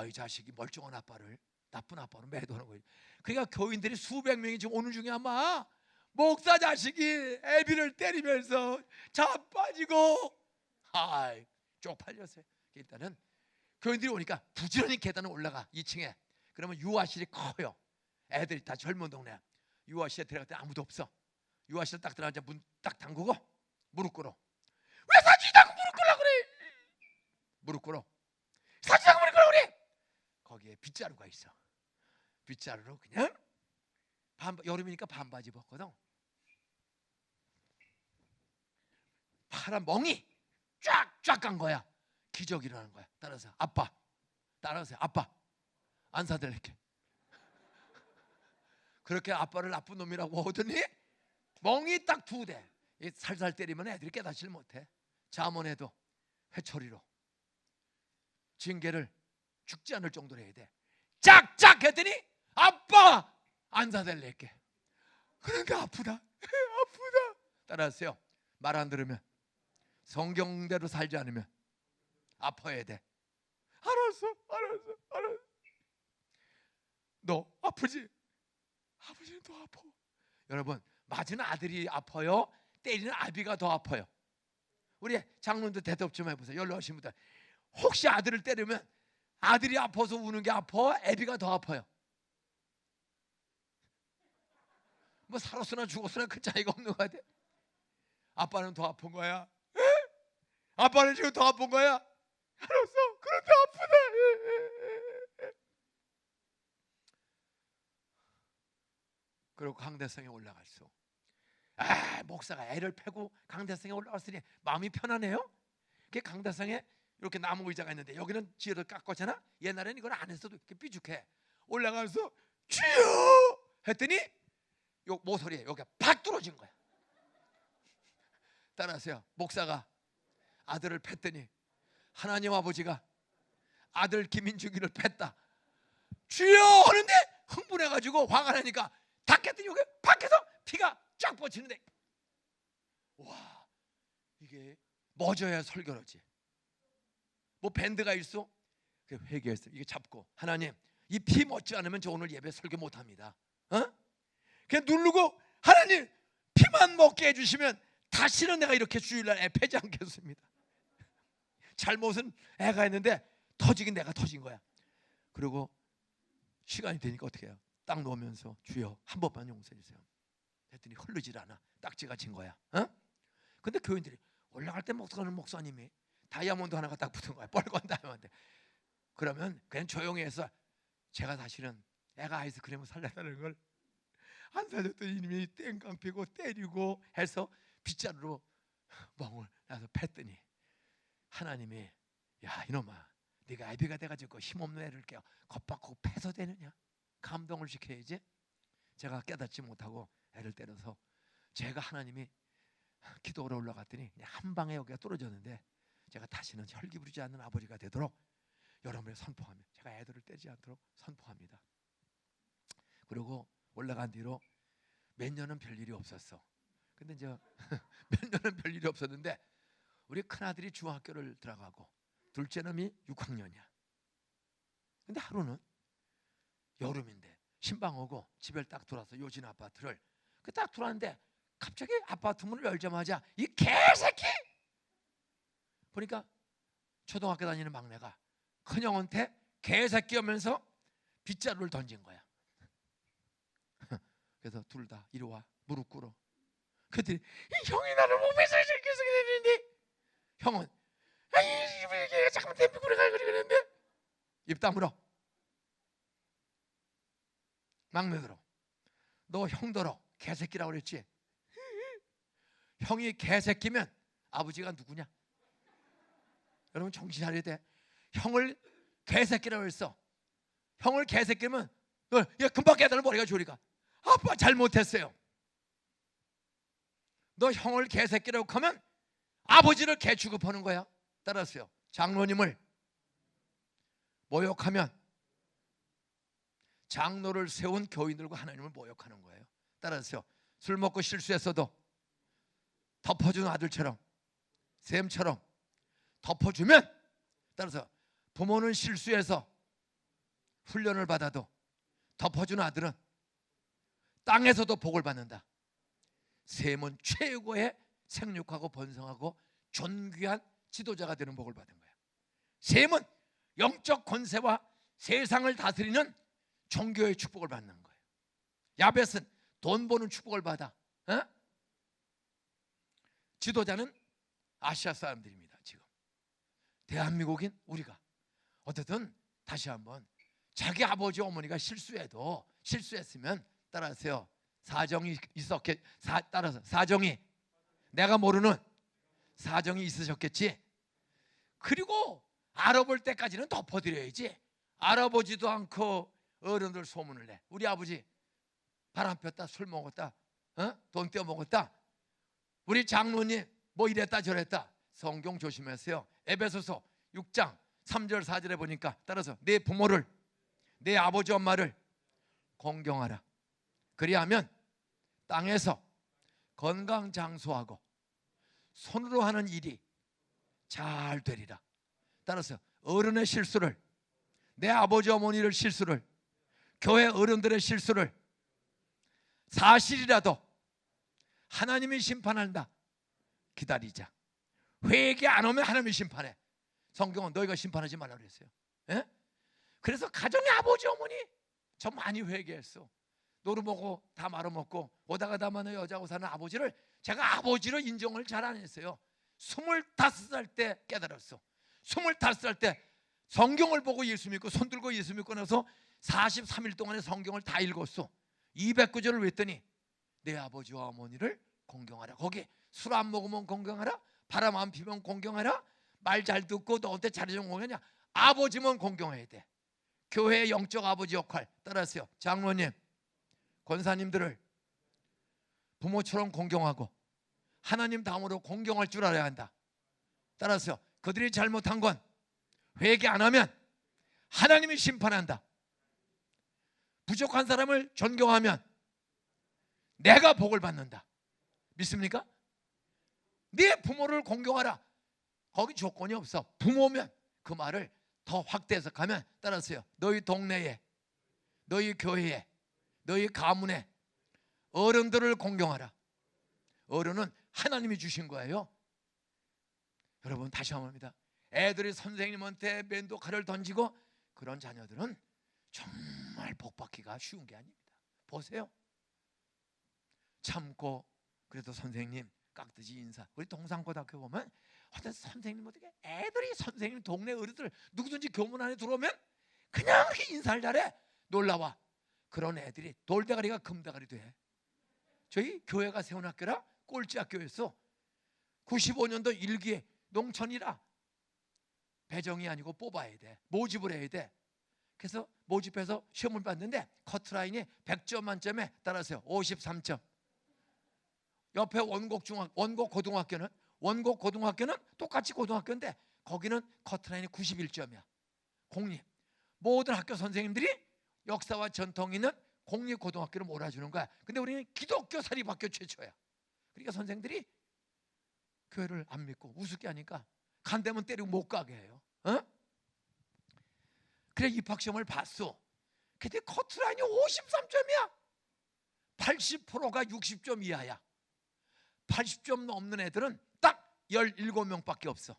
이 자식이 멀쩡한 아빠를 나쁜 아빠로 매도하는 거예요. 그러니까 교인들이 수백 명이 지금 오는 중에 아마 목사 자식이 애비를 때리면서 자빠지고 쪽팔렸어요. 일단은 교인들이 오니까 부지런히 계단을 올라가 2층에. 그러면 유아실이 커요. 애들이 다 젊은 동네야. 유아실에 들어갈 때 아무도 없어. 유아실 딱 들어가자 문 딱 잠그고 무릎 꿇어. 왜 사지다고 무릎 꿇으라 그래? 무릎 꿇어. 사지다고 무릎 꿇으라 그래? 거기에 빗자루가 있어. 빗자루로 그냥 여름이니까 반바지 벗거든. 파란 멍이 쫙쫙 간 거야. 기적이 일어나는 거야. 따라서 아빠. 따라하세요. 아빠. 안 사드릴게. 그렇게 아빠를 나쁜 놈이라고 하더니 멍이 딱 2대. 살살 때리면 애들이 깨닫지를 못해. 잠언에도 회초리로 징계를 죽지 않을 정도로 해야 돼. 짝짝 했더니 아빠 안 사달랄게. 그러니까 아프다. 아프다. 따라하세요. 말 안 들으면 성경대로 살지 않으면 아파야 돼. 알았어. 너 아프지? 아버지는 더 아파. 여러분 맞은 아들이 아파요? 때리는 아비가 더 아파요? 우리 장로님도 대답 좀 해보세요. 연로하신 분들 혹시 아들을 때리면 아들이 아파서 우는 게 아파? 애비가 더 아파요? 뭐 살았으나 죽었으나 큰 차이가 없는 거 같아. 아빠는 더 아픈 거야. 아빠는 지금 더 아픈 거야. 알았어. 그런데 아프다. 그리고 강대성에 올라갔어. 목사가 애를 패고 강대성에 올라갔으니 마음이 편하네요. 그 강대성에 이렇게 나무 의자가 있는데 여기는 지혜를 깎았잖아. 옛날에는 이걸 안 했어도 이렇게 삐죽해. 올라가서 주여 했더니 요 모서리에 여기가 팍 뚫어진 거야. 따라하세요. 목사가 아들을 팼더니 하나님 아버지가 아들 김인중이를 뺐다. 주여 하는데 흥분해가지고 화가 나니까 닦겠더니 여기 밖에서 피가 쫙 뻗치는데, 와, 이게 멎어야 설교로지. 뭐 밴드가 있어? 그 회개했어. 이게 잡고, 하나님 이 피 멎지 않으면 저 오늘 예배 설교 못합니다. 그냥 누르고, 하나님 피만 먹게 해주시면 다시는 내가 이렇게 주일날 애 패지 않겠습니다. 잘못은 애가 했는데 터지긴 내가 터진 거야. 그리고 시간이 되니까 어떻게 해요? 딱 놓으면서 주여 한 번만 용서해 주세요 했더니 흐르질 않아. 딱지가 진 거야. 근데 교인들이 올라갈 때 목사님이 다이아몬드 하나가 딱 붙은 거야. 뻘건 다이아몬드. 그러면 그냥 조용히 해서 제가 사실은 애가 아이스크림을 살려달라는 걸 안 살렸더니 이님이 땡깡 피고 때리고 해서 빗자루로 멍을 나서 팼더니 하나님이, 야 이놈아, 네가 아비가 돼가지고 힘없는 애를 깨워 겁박고 패서 되느냐? 감동을 시켜야지. 제가 깨닫지 못하고 애를 때려서 제가, 하나님이 기도하러 올라갔더니 그냥 한 방에 여기가 떨어졌는데, 제가 다시는 혈기 부리지 않는 아버지가 되도록 여러분을 선포하며 제가 애들을 때리지 않도록 선포합니다. 그리고 올라간 뒤로 몇 년은 별일이 없었어. 근데 이제 몇 년은 별일이 없었는데 우리 큰아들이 중학교를 들어가고 둘째 놈이 6학년이야. 근데 하루는 여름인데 신방 오고 집에 딱 들어와서 요진 아파트를 딱 들어왔는데 갑자기 아파트 문을 열자마자 이 개새끼! 보니까 초등학교 다니는 막내가 큰형한테 개새끼 하면서 빗자루를 던진 거야. 그래서 둘 다 이리 와, 무릎 꿇어. 그랬더니 이 형이 나를 몸에서 이렇게 되는데, 형은 아이 이게 잠깐만 댐비 구려가 그러는데 입 다물어. 막내들어, 너 형더러 개새끼라고 그랬지? 형이 개새끼면 아버지가 누구냐? 여러분 정신 차려야 돼. 형을 개새끼라고 했어. 형을 개새끼면 너 금방 깨달아 머리가 조리가. 아빠 잘못했어요. 너 형을 개새끼라고 하면 아버지를 개 취급하는 거야. 따라서요, 장로님을 모욕하면 장로를 세운 교인들과 하나님을 모욕하는 거예요. 따라서요, 술 먹고 실수했어도 덮어준 아들처럼, 샘처럼 덮어주면, 따라서 부모는 실수해서 훈련을 받아도 덮어준 아들은 땅에서도 복을 받는다. 샘은 최고의 생육하고 번성하고 존귀한 지도자가 되는 복을 받은 거야. 샘은 영적 권세와 세상을 다스리는 종교의 축복을 받는 거예요. 야벳은 돈 버는 축복을 받아. 지도자는 아시아 사람들입니다. 지금 대한민국인 우리가 어쨌든 다시 한번 자기 아버지 어머니가 실수했으면, 따라서요, 사정이 있었겠. 따라서 사정이, 내가 모르는 사정이 있으셨겠지. 그리고 알아볼 때까지는 덮어드려야지. 알아보지도 않고 어른들 소문을 내. 우리 아버지 바람 폈다, 술 먹었다, 돈 떼어 먹었다, 우리 장로님 뭐 이랬다 저랬다. 성경 조심하세요. 에베소서 6장 3절 4절에 보니까, 따라서 내 부모를, 내 아버지 엄마를 공경하라. 그리하면 땅에서 건강장수하고 손으로 하는 일이 잘 되리라. 따라서 어른의 실수를, 내 아버지 어머니를 실수를, 교회 어른들의 실수를 사실이라도 하나님이 심판한다. 기다리자. 회개 안 오면 하나님이 심판해. 성경은 너희가 심판하지 말라고 그랬어요. 그래서 가정의 아버지 어머니 저 많이 회개했어. 노루먹고 다 말아먹고 오다가 다마는 여자하고 사는 아버지를 제가 아버지로 인정을 잘 안 했어요. 25살 때 깨달았어. 25살 때 성경을 보고 예수 믿고 손 들고 예수 믿고 나서 43일 동안에 성경을 다 읽었어. 200구절을 외웠더니 내 아버지와 어머니를 공경하라. 거기 술 안 먹으면 공경하라, 바람 안 피면 공경하라, 말 잘 듣고 너한테 잘해주면 공경하냐. 아버지면 공경해야 돼. 교회의 영적 아버지 역할. 따라서요, 장로님, 권사님들을 부모처럼 공경하고 하나님 다음으로 공경할 줄 알아야 한다. 따라서 그들이 잘못한 건 회개 안 하면 하나님이 심판한다. 부족한 사람을 존경하면 내가 복을 받는다. 믿습니까? 네 부모를 공경하라. 거기 조건이 없어. 부모면 그 말을 더 확대해서 가면 따라서요, 너희 동네에, 너희 교회에, 너희 가문에 어른들을 공경하라. 어른은 하나님이 주신 거예요. 여러분, 다시 한번 합니다. 애들이 선생님한테 면도칼을 던지고 그런 자녀들은 정말 복받기가 쉬운 게 아닙니다. 보세요. 참고 그래도 선생님 깍듯이 인사. 우리 동산고등학교 보면 어떤 선생님 어떻게 애들이 선생님 동네 어른들 누구든지 교문 안에 들어오면 그냥 인사를 잘해. 놀라워. 그런 애들이 돌대가리가 금대가리 돼. 저희 교회가 세운 학교라 꼴찌 학교였어. 95년도 1기에 농촌이라 배정이 아니고 뽑아야 돼. 모집을 해야 돼. 그래서 모집해서 시험을 봤는데 커트라인이 100점 만점에 따라서요 53점. 옆에 원곡 고등학교는 똑같이 고등학교인데 거기는 커트라인이 91점이야. 공립. 모든 학교 선생님들이 역사와 전통이 있는 공립 고등학교를 몰아주는 거야. 근데 우리는 기독교 사립학교 최초야. 그러니까 선생들이 교회를 안 믿고 우습게 하니까 간대면 때리고 못 가게 해요. 그래 입학시험을 봤어. 근데 커트라인이 53점이야. 80%가 60점 이하야. 80점 넘는 애들은 딱 17명밖에 없어.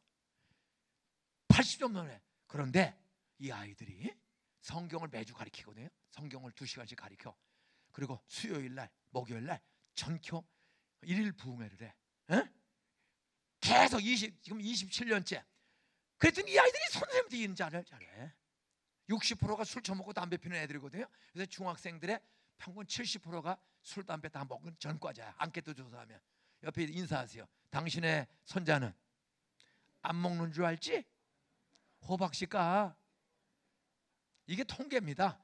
80점 넘는 애. 그런데 이 아이들이 성경을 매주 가르치거든요. 성경을 2시간씩 가르쳐. 그리고 수요일날, 목요일날 전교 1일 부흥회를 해. 계속 지금 27년째. 그랬더니 이 아이들이 선생님들이 인자를 잘해. 60%가 술 처먹고 담배 피는 애들이거든요. 그래서 중학생들의 평균 70%가 술, 담배 다 먹은 전과자야. 안케트 조사하면. 옆에 인사하세요. 당신의 손자는 안 먹는 줄 알지? 호박씨 까. 이게 통계입니다.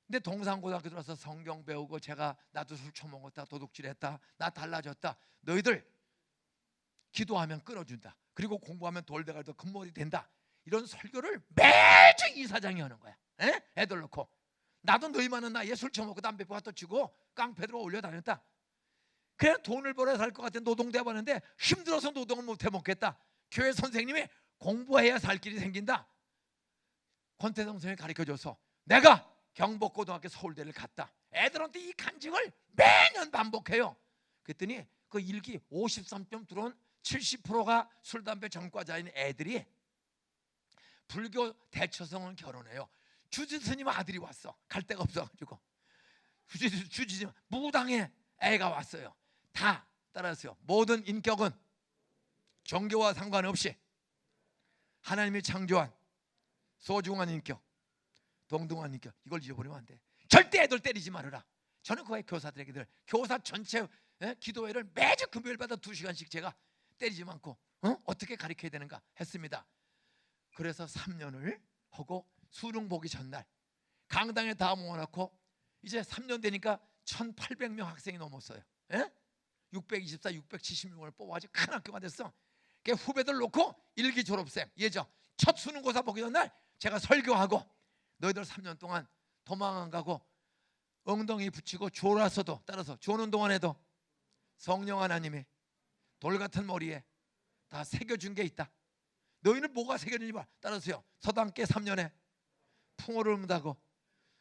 근데 동산고등학교 들어서 성경 배우고 나도 술 처먹었다, 도둑질했다, 나 달라졌다. 너희들 기도하면 끊어준다. 그리고 공부하면 돌대가리도 금머리 된다. 이런 설교를 매주 이사장이 하는 거야. 애들 놓고. 나도 너희 많은 나이에 술 처먹고 담배 피고 또 치고 깡패 들어 올려 다녔다. 그냥 돈을 벌어 살 것 같은 노동대학 하는데 힘들어서 노동을 못해 먹겠다. 교회 선생님이 공부해야 살 길이 생긴다. 권태성 선생님이 가르쳐줘서 내가 경복고등학교 서울대를 갔다. 애들한테 이 간증을 매년 반복해요. 그랬더니 그 일기 53점 들어온 70%가 술, 담배 전과자인 애들이 불교 대처성을 결혼해요. 주지스님 아들이 왔어. 갈 데가 없어가지고 주지스님 무당의 애가 왔어요. 다 따라서요. 모든 인격은 종교와 상관없이 하나님이 창조한 소중한 인격, 동등한 인격, 이걸 잊어버리면 안 돼. 절대 애들 때리지 말아라. 저는 그의 교사들에게 늘 교사 전체 기도회를 매주 금요일마다 2시간씩 제가 때리지 않고 어떻게 가르쳐야 되는가 했습니다. 그래서 3년을 하고 수능 보기 전날 강당에 다 모아놓고 이제 3년 되니까 1,800명 학생이 넘었어요. 624, 676을 뽑아가지고 큰 학교가 됐어. 후배들 놓고 일기 졸업생 예정 첫 수능고사 보기 전날 제가 설교하고 너희들 3년 동안 도망 안 가고 엉덩이 붙이고 졸았어도 따라서 조는 동안에도 성령 하나님이 돌 같은 머리에 다 새겨준 게 있다. 너희는 뭐가 새겨진지 봐. 따라서요. 서당계 3년에 풍어를 문다고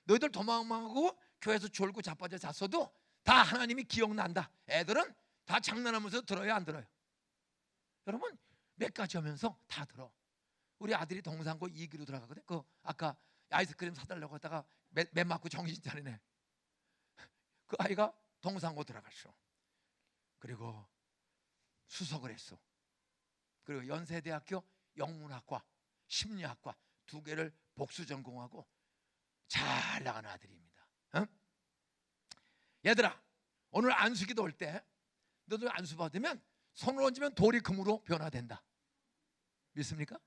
너희들 도망하고 교회에서 졸고 자빠져 잤어도 다 하나님이 기억난다. 애들은 다 장난하면서 들어요, 안 들어요? 여러분 몇 가지 하면서 다 들어. 우리 아들이 동산고 2기로 들어가거든. 그 아까 아이스크림 사달라고 하다가 매 맞고 정신 차리네. 그 아이가 동산고 들어갔어. 그리고 수석을 했어. 그리고 연세대학교 영문학과, 심리학과 2개를 복수 전공하고 잘 나가는 아들입니다. 얘들아, 오늘 안수기도 올 때 너도 안수 받으면 손을 얹으면 돌이 금으로 변화된다. 믿습니까?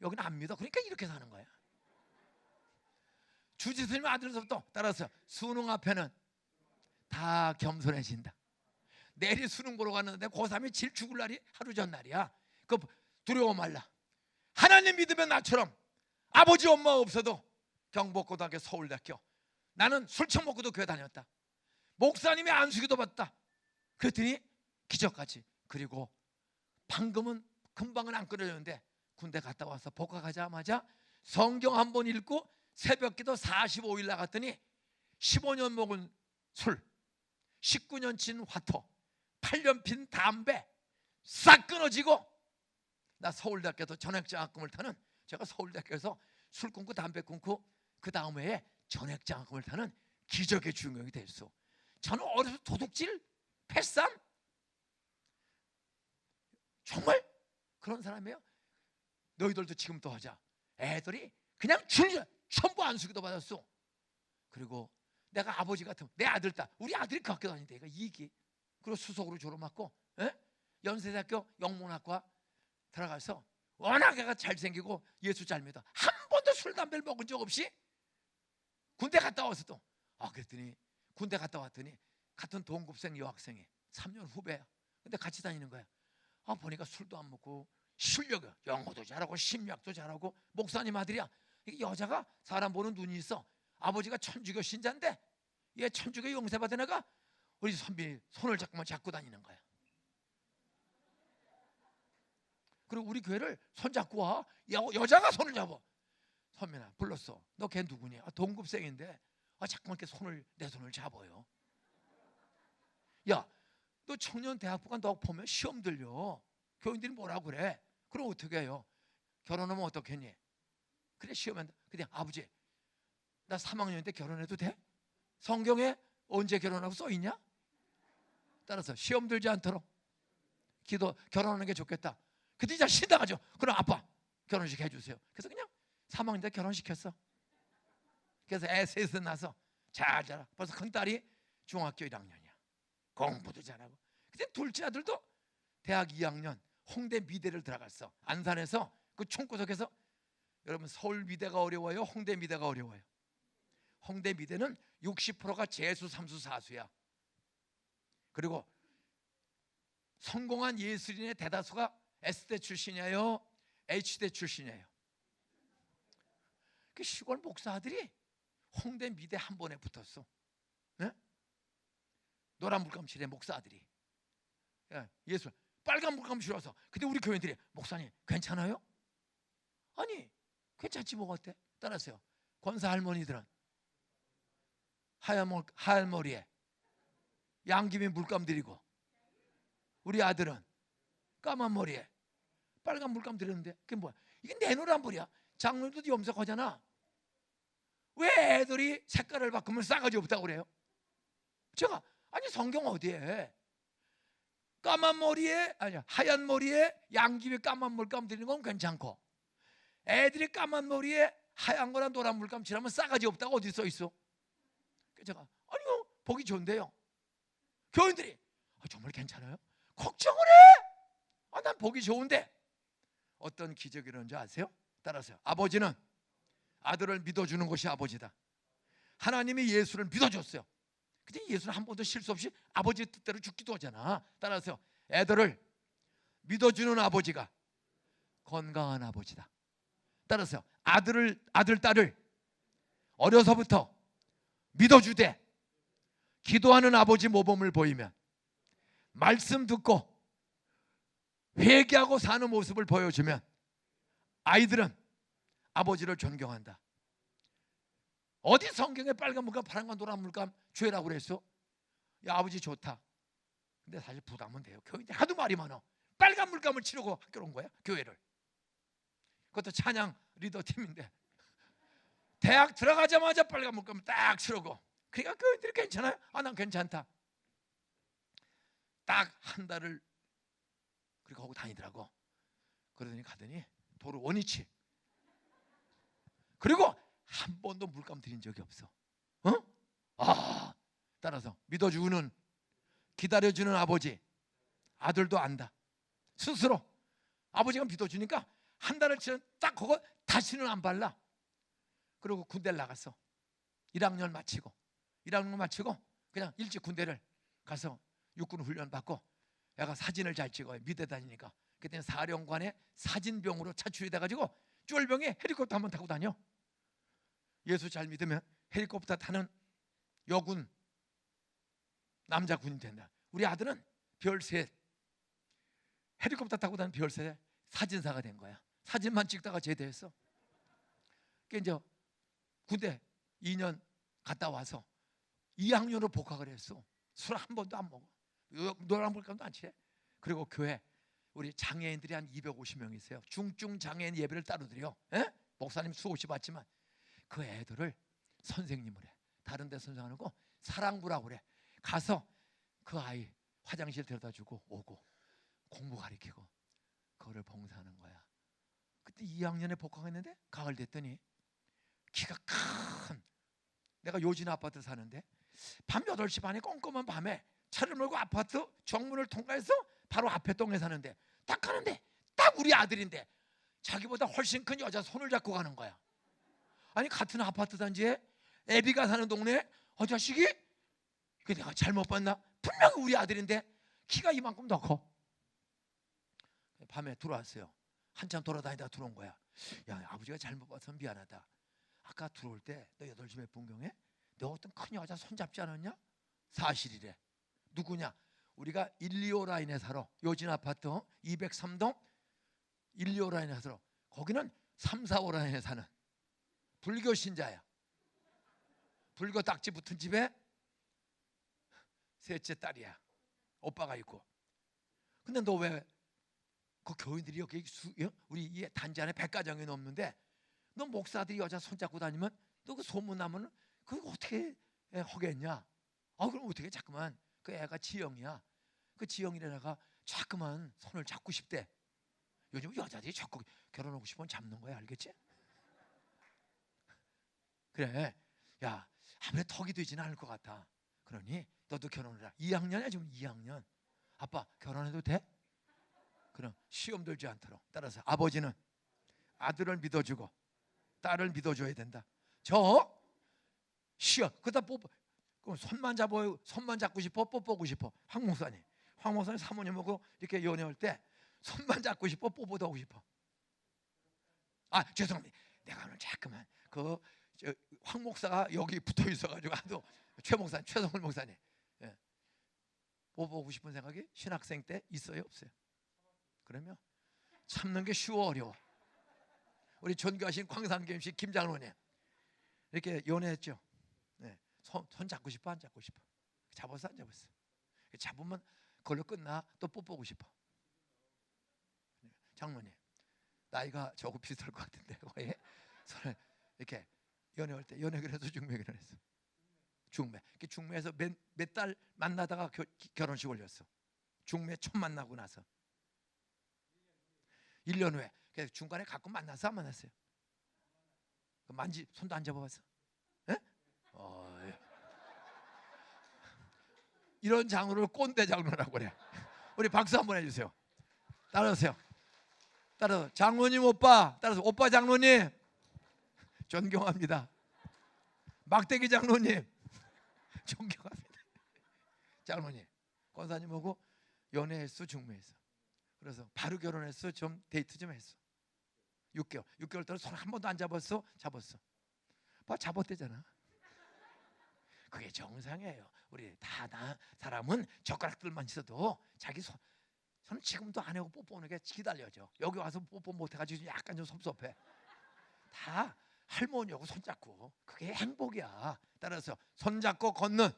여기는 안 믿어. 그러니까 이렇게 사는 거야. 주지스님 아들로부터 따라서 수능 앞에는 다 겸손해진다. 내일 수능 보러 갔는데 고3이 질 죽을 날이 하루 전날이야. 그 두려워 말라. 하나님 믿으면 나처럼 아버지 엄마 없어도 경복고등학교 서울대학교, 나는 술 처먹고도 교회 다녔다. 목사님이 안수기도 받다. 그랬더니 기적같이. 그리고 방금은 금방은 안 끊어졌는데 군대 갔다 와서 복학하자마자 성경 한 번 읽고 새벽기도 45일 나갔더니 15년 먹은 술, 19년 친 화토, 8년 핀 담배 싹 끊어지고, 나 서울대학교에서 전액장학금을 타는, 제가 서울대학교에서 술 끊고 담배 끊고 그 다음 해에 전액장학금을 타는 기적의 주인공이 됐어. 저는 어려서 도둑질, 패쌈, 정말 그런 사람이에요. 너희들도 지금 또 하자. 애들이 그냥 전부 안수기도 받았어. 그리고 내가 아버지 같으면 내 아들, 딸, 우리 아들이 그 학교 다니는데 얘가 이기, 그리고 수석으로 졸업하고 연세대학교 영문학과 들어가서 워낙 애가 잘생기고 예수 잘 믿어. 한 번도 술 담배를 먹은 적 없이 군대 갔다 와서 또 그랬더니 군대 갔다 왔더니 같은 동급생 여학생이 3년 후배야. 근데 같이 다니는 거야. 보니까 술도 안 먹고 실력이, 영어도 잘하고 심리학도 잘하고 목사님 아들이야. 이게 여자가 사람 보는 눈이 있어. 아버지가 천주교 신자인데 얘 천주교 용서받은 애가 우리 선비 손을 자꾸만 잡고 다니는 거야. 그리고 우리 교회를 손 잡고 와. 여자가 손을 잡아. 선민아 불렀어. 너 걔 누구니? 동급생인데 자꾸만 이렇게 내 손을 잡아요. 야, 너 청년 대학부가 너 보면 시험 들려. 교인들이 뭐라고 그래? 그럼 어떻게 해요? 결혼하면 어떻겠니? 그래 시험한다. 근데 아버지 나 3학년 때 결혼해도 돼? 성경에 언제 결혼하고 써있냐? 따라서 시험 들지 않도록 결혼하는 게 좋겠다. 그때 이제 신당하죠. 그럼 아빠 결혼식 해주세요. 그래서 그냥 3학년 때 결혼시켰어. 그래서 애 셋은 나서 잘 자라. 벌써 큰딸이 중학교 1학년이야. 공부도 잘하고. 근데 둘째 아들도 대학 2학년 홍대 미대를 들어갔어. 안산에서 그 총구석에서. 여러분 서울 미대가 어려워요? 홍대 미대가 어려워요? 홍대 미대는 60%가 재수, 삼수, 사수야. 그리고 성공한 예술인의 대다수가 S대 출신이에요? H대 출신이에요? 그 시골 목사들이 홍대 미대 한 번에 붙었어. 네? 노란 물감칠에 목사들이 예술 빨간 물감칠 와서. 근데 우리 교인들이 목사님 괜찮아요? 아니 괜찮지 뭐가 어때? 따라서요. 권사 할머니들은 하얀 머리에 양귀비 물감 들이고, 우리 아들은 까만 머리에 빨간 물감 들였는데 그게 뭐야? 이게 내노란불이야. 장로들도 염색하잖아. 왜 애들이 색깔을 바꾸면 싸가지 없다고 그래요? 제가 아니 성경 어디에 까만 머리에 하얀 머리에 양귀비 까만 물감 들이는 건 괜찮고, 애들이 까만 머리에 하얀 거랑 노란 물감 칠하면 싸가지 없다고 어디 써 있어? 제가 아니요 보기 좋은데요. 교인들이 정말 괜찮아요? 걱정을 해. 난 보기 좋은데. 어떤 기적이 일어난 줄 아세요? 따라서요. 아버지는 아들을 믿어주는 것이 아버지다. 하나님이 예수를 믿어줬어요. 근데 예수는 한 번도 실수 없이 아버지 뜻대로 죽기도 하잖아. 따라서 애들을 믿어주는 아버지가 건강한 아버지다. 따라서 아들, 딸을 어려서부터 믿어주되 기도하는 아버지 모범을 보이면, 말씀 듣고 회개하고 사는 모습을 보여주면 아이들은 아버지를 존경한다. 어디 성경에 빨간 물감, 파란 건 노란 물감 죄라고 그랬어? 야 아버지 좋다. 근데 사실 부담은 돼요. 교인들 하도 말이 많아. 빨간 물감을 치려고 학교로 온 거야, 교회를. 그것도 찬양 리더 팀인데 대학 들어가자마자 빨간 물감을 딱 치려고. 그러니까 교인들이 괜찮아요? 난 괜찮다. 딱 한 달을 그렇게 하고 다니더라고. 그러더니 가더니 도로 원위치. 그리고 한 번도 물감 들인 적이 없어. 따라서 믿어주는, 기다려주는 아버지, 아들도 안다. 스스로 아버지가 믿어주니까 한 달을 치면 딱 그거 다시는 안 발라. 그리고 군대를 나갔어. 1학년 마치고 그냥 일찍 군대를 가서 육군 훈련 받고, 애가 사진을 잘 찍어요. 미대 다니니까 그때 사령관의 사진병으로 차출이 돼가지고 쫄병이 헬리콥터 한번 타고 다녀. 예수 잘 믿으면 헬리콥터 타는 여군 남자 군인 된다. 우리 아들은 별셋 헬리콥터 타고 다니는 별셋에 사진사가 된 거야. 사진만 찍다가 제대했어. 그 이제 군대 2년 갔다 와서 2학년으로 복학을 했어. 술 한 번도 안 먹어. 노란불감도 안 취해. 그리고 교회 우리 장애인들이 한 250명 있어요. 중증 장애인 예배를 따로 드려. 에? 목사님 수없이 받지만 그 애들을 선생님을 해. 다른 데 선생 안 하고 사랑부라고 그래. 가서 그 아이 화장실 데려다 주고 오고 공부 가르치고 그거를 봉사하는 거야. 그때 2학년에 복학했는데 가을 됐더니 키가 큰, 내가 요진 아파트 사는데 밤 8시 반에 꼼꼼한 밤에 차를 몰고 아파트 정문을 통과해서 바로 앞에 동에 사는데 딱 가는데 딱 우리 아들인데 자기보다 훨씬 큰 여자 손을 잡고 가는 거야. 아니 같은 아파트 단지에 애비가 사는 동네 자식이 그 내가 잘못 봤나? 분명히 우리 아들인데 키가 이만큼 더 커. 밤에 들어왔어요. 한참 돌아다니다 들어온 거야. 야, 아버지가 잘못 봐서 미안하다. 아까 들어올 때 너 8시 몇 분경에 너 어떤 큰 여자 손잡지 않았냐? 사실이래. 누구냐? 우리가 125 라인에 살아. 요진 아파트 203동 125 라인에 살아. 거기는 345 라인에 사는 불교 신자야. 불교 딱지 붙은 집에 셋째 딸이야. 오빠가 있고. 근데 너 왜 그 교인들이 여기 우리 이 단지 안에 100가정이 넘는데 너 목사들이 여자 손잡고 다니면 너 그 소문나면 그거 어떻게 하겠냐? 그럼 어떻게 자꾸만 그 애가 지영이야. 그 지영이라가 자꾸만 손을 잡고 싶대. 요즘 여자들이 자꾸 결혼하고 싶으면 잡는 거야, 알겠지? 그래, 야 아무래도 턱이 되지는 않을 것 같아. 그러니 너도 결혼을 해. 2학년이야 지금 2학년. 아빠 결혼해도 돼? 그럼 시험 들지 않도록. 따라서 아버지는 아들을 믿어주고 딸을 믿어줘야 된다. 저 시험 그다 뽀뽀. 그럼 손만 잡고 싶어? 뽀뽀하고 싶어? 황 목사님 사모님하고 이렇게 연애할 때 손만 잡고 싶어? 뽀뽀도 하고 싶어? 죄송합니다. 내가 오늘 자꾸만 황 목사가 여기 붙어 있어가지고 아도 최성훈 목사님 뽀뽀하고 싶은 생각이 신학생 때 있어요, 없어요? 그러면 참는 게 쉬워 어려워? 우리 존귀하신 광산교회 씨 김장로님 이렇게 연애했죠. 손 잡고 싶어, 안 잡고 싶어? 잡았어, 안 잡았어? 잡으면 그걸로 끝나. 또 뽀뽀하고 싶어? 장로님 나이가 저하고 비슷할 것 같은데 거의 손을 이렇게 연애할 때 연애 그래서 중매 결혼했어. 중매에서 몇 달 만나다가 결혼식 올렸어. 중매 처음 만나고 나서 1년 후에. 그래서 중간에 가끔 만나서 안 만났어요? 손도 안 잡아봤어? 예? 이런 장로를 꼰대 장로라고 그래. 우리 박수 한번 해주세요. 따라오세요. 따라서 장로님 오빠, 따라서 오빠 장로님 존경합니다. 막대기 장로님 존경합니다. 장로님 권사님하고 연애했어, 중매했어? 그래서 바로 결혼했어, 좀 데이트 좀 했어? 6개월 동안 손 한 번도 안 잡았어? 잡았어. 잡았대잖아. 그게 정상이에요. 우리 사람은 젓가락들만 있어도 자기 손은 지금도 안 하고 뽀뽀하는 게 기다려져. 여기 와서 뽀뽀 못해가지고 약간 좀 섭섭해. 다 할머니하고 손잡고 그게 행복이야. 따라서 손잡고 걷는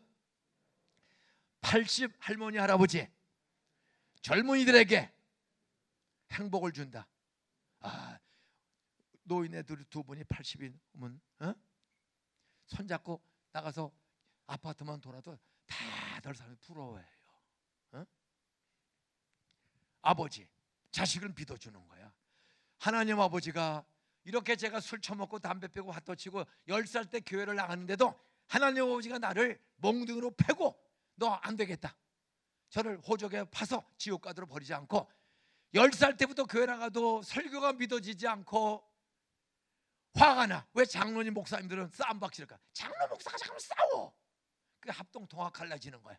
80 할머니 할아버지 젊은이들에게 행복을 준다. 노인네들 두 분이 80이면 손잡고 나가서 아파트만 돌아도 다들 사람이 부러워해요. 아버지 자식을 믿어주는 거야. 하나님 아버지가 이렇게 제가 술 처먹고 담배 피고 핫도 치고 10살 때 교회를 나갔는데도 하나님 아버지가 나를 몽둥이로 패고 너 안 되겠다, 저를 호적에 파서 지옥 가도록 버리지 않고 10살 때부터 교회 나가도 설교가 믿어지지 않고 화가 나. 왜 장로님 목사님들은 싸움박질까? 장로 목사가 자꾸 싸워. 그 합동 통합 갈라지는 거야.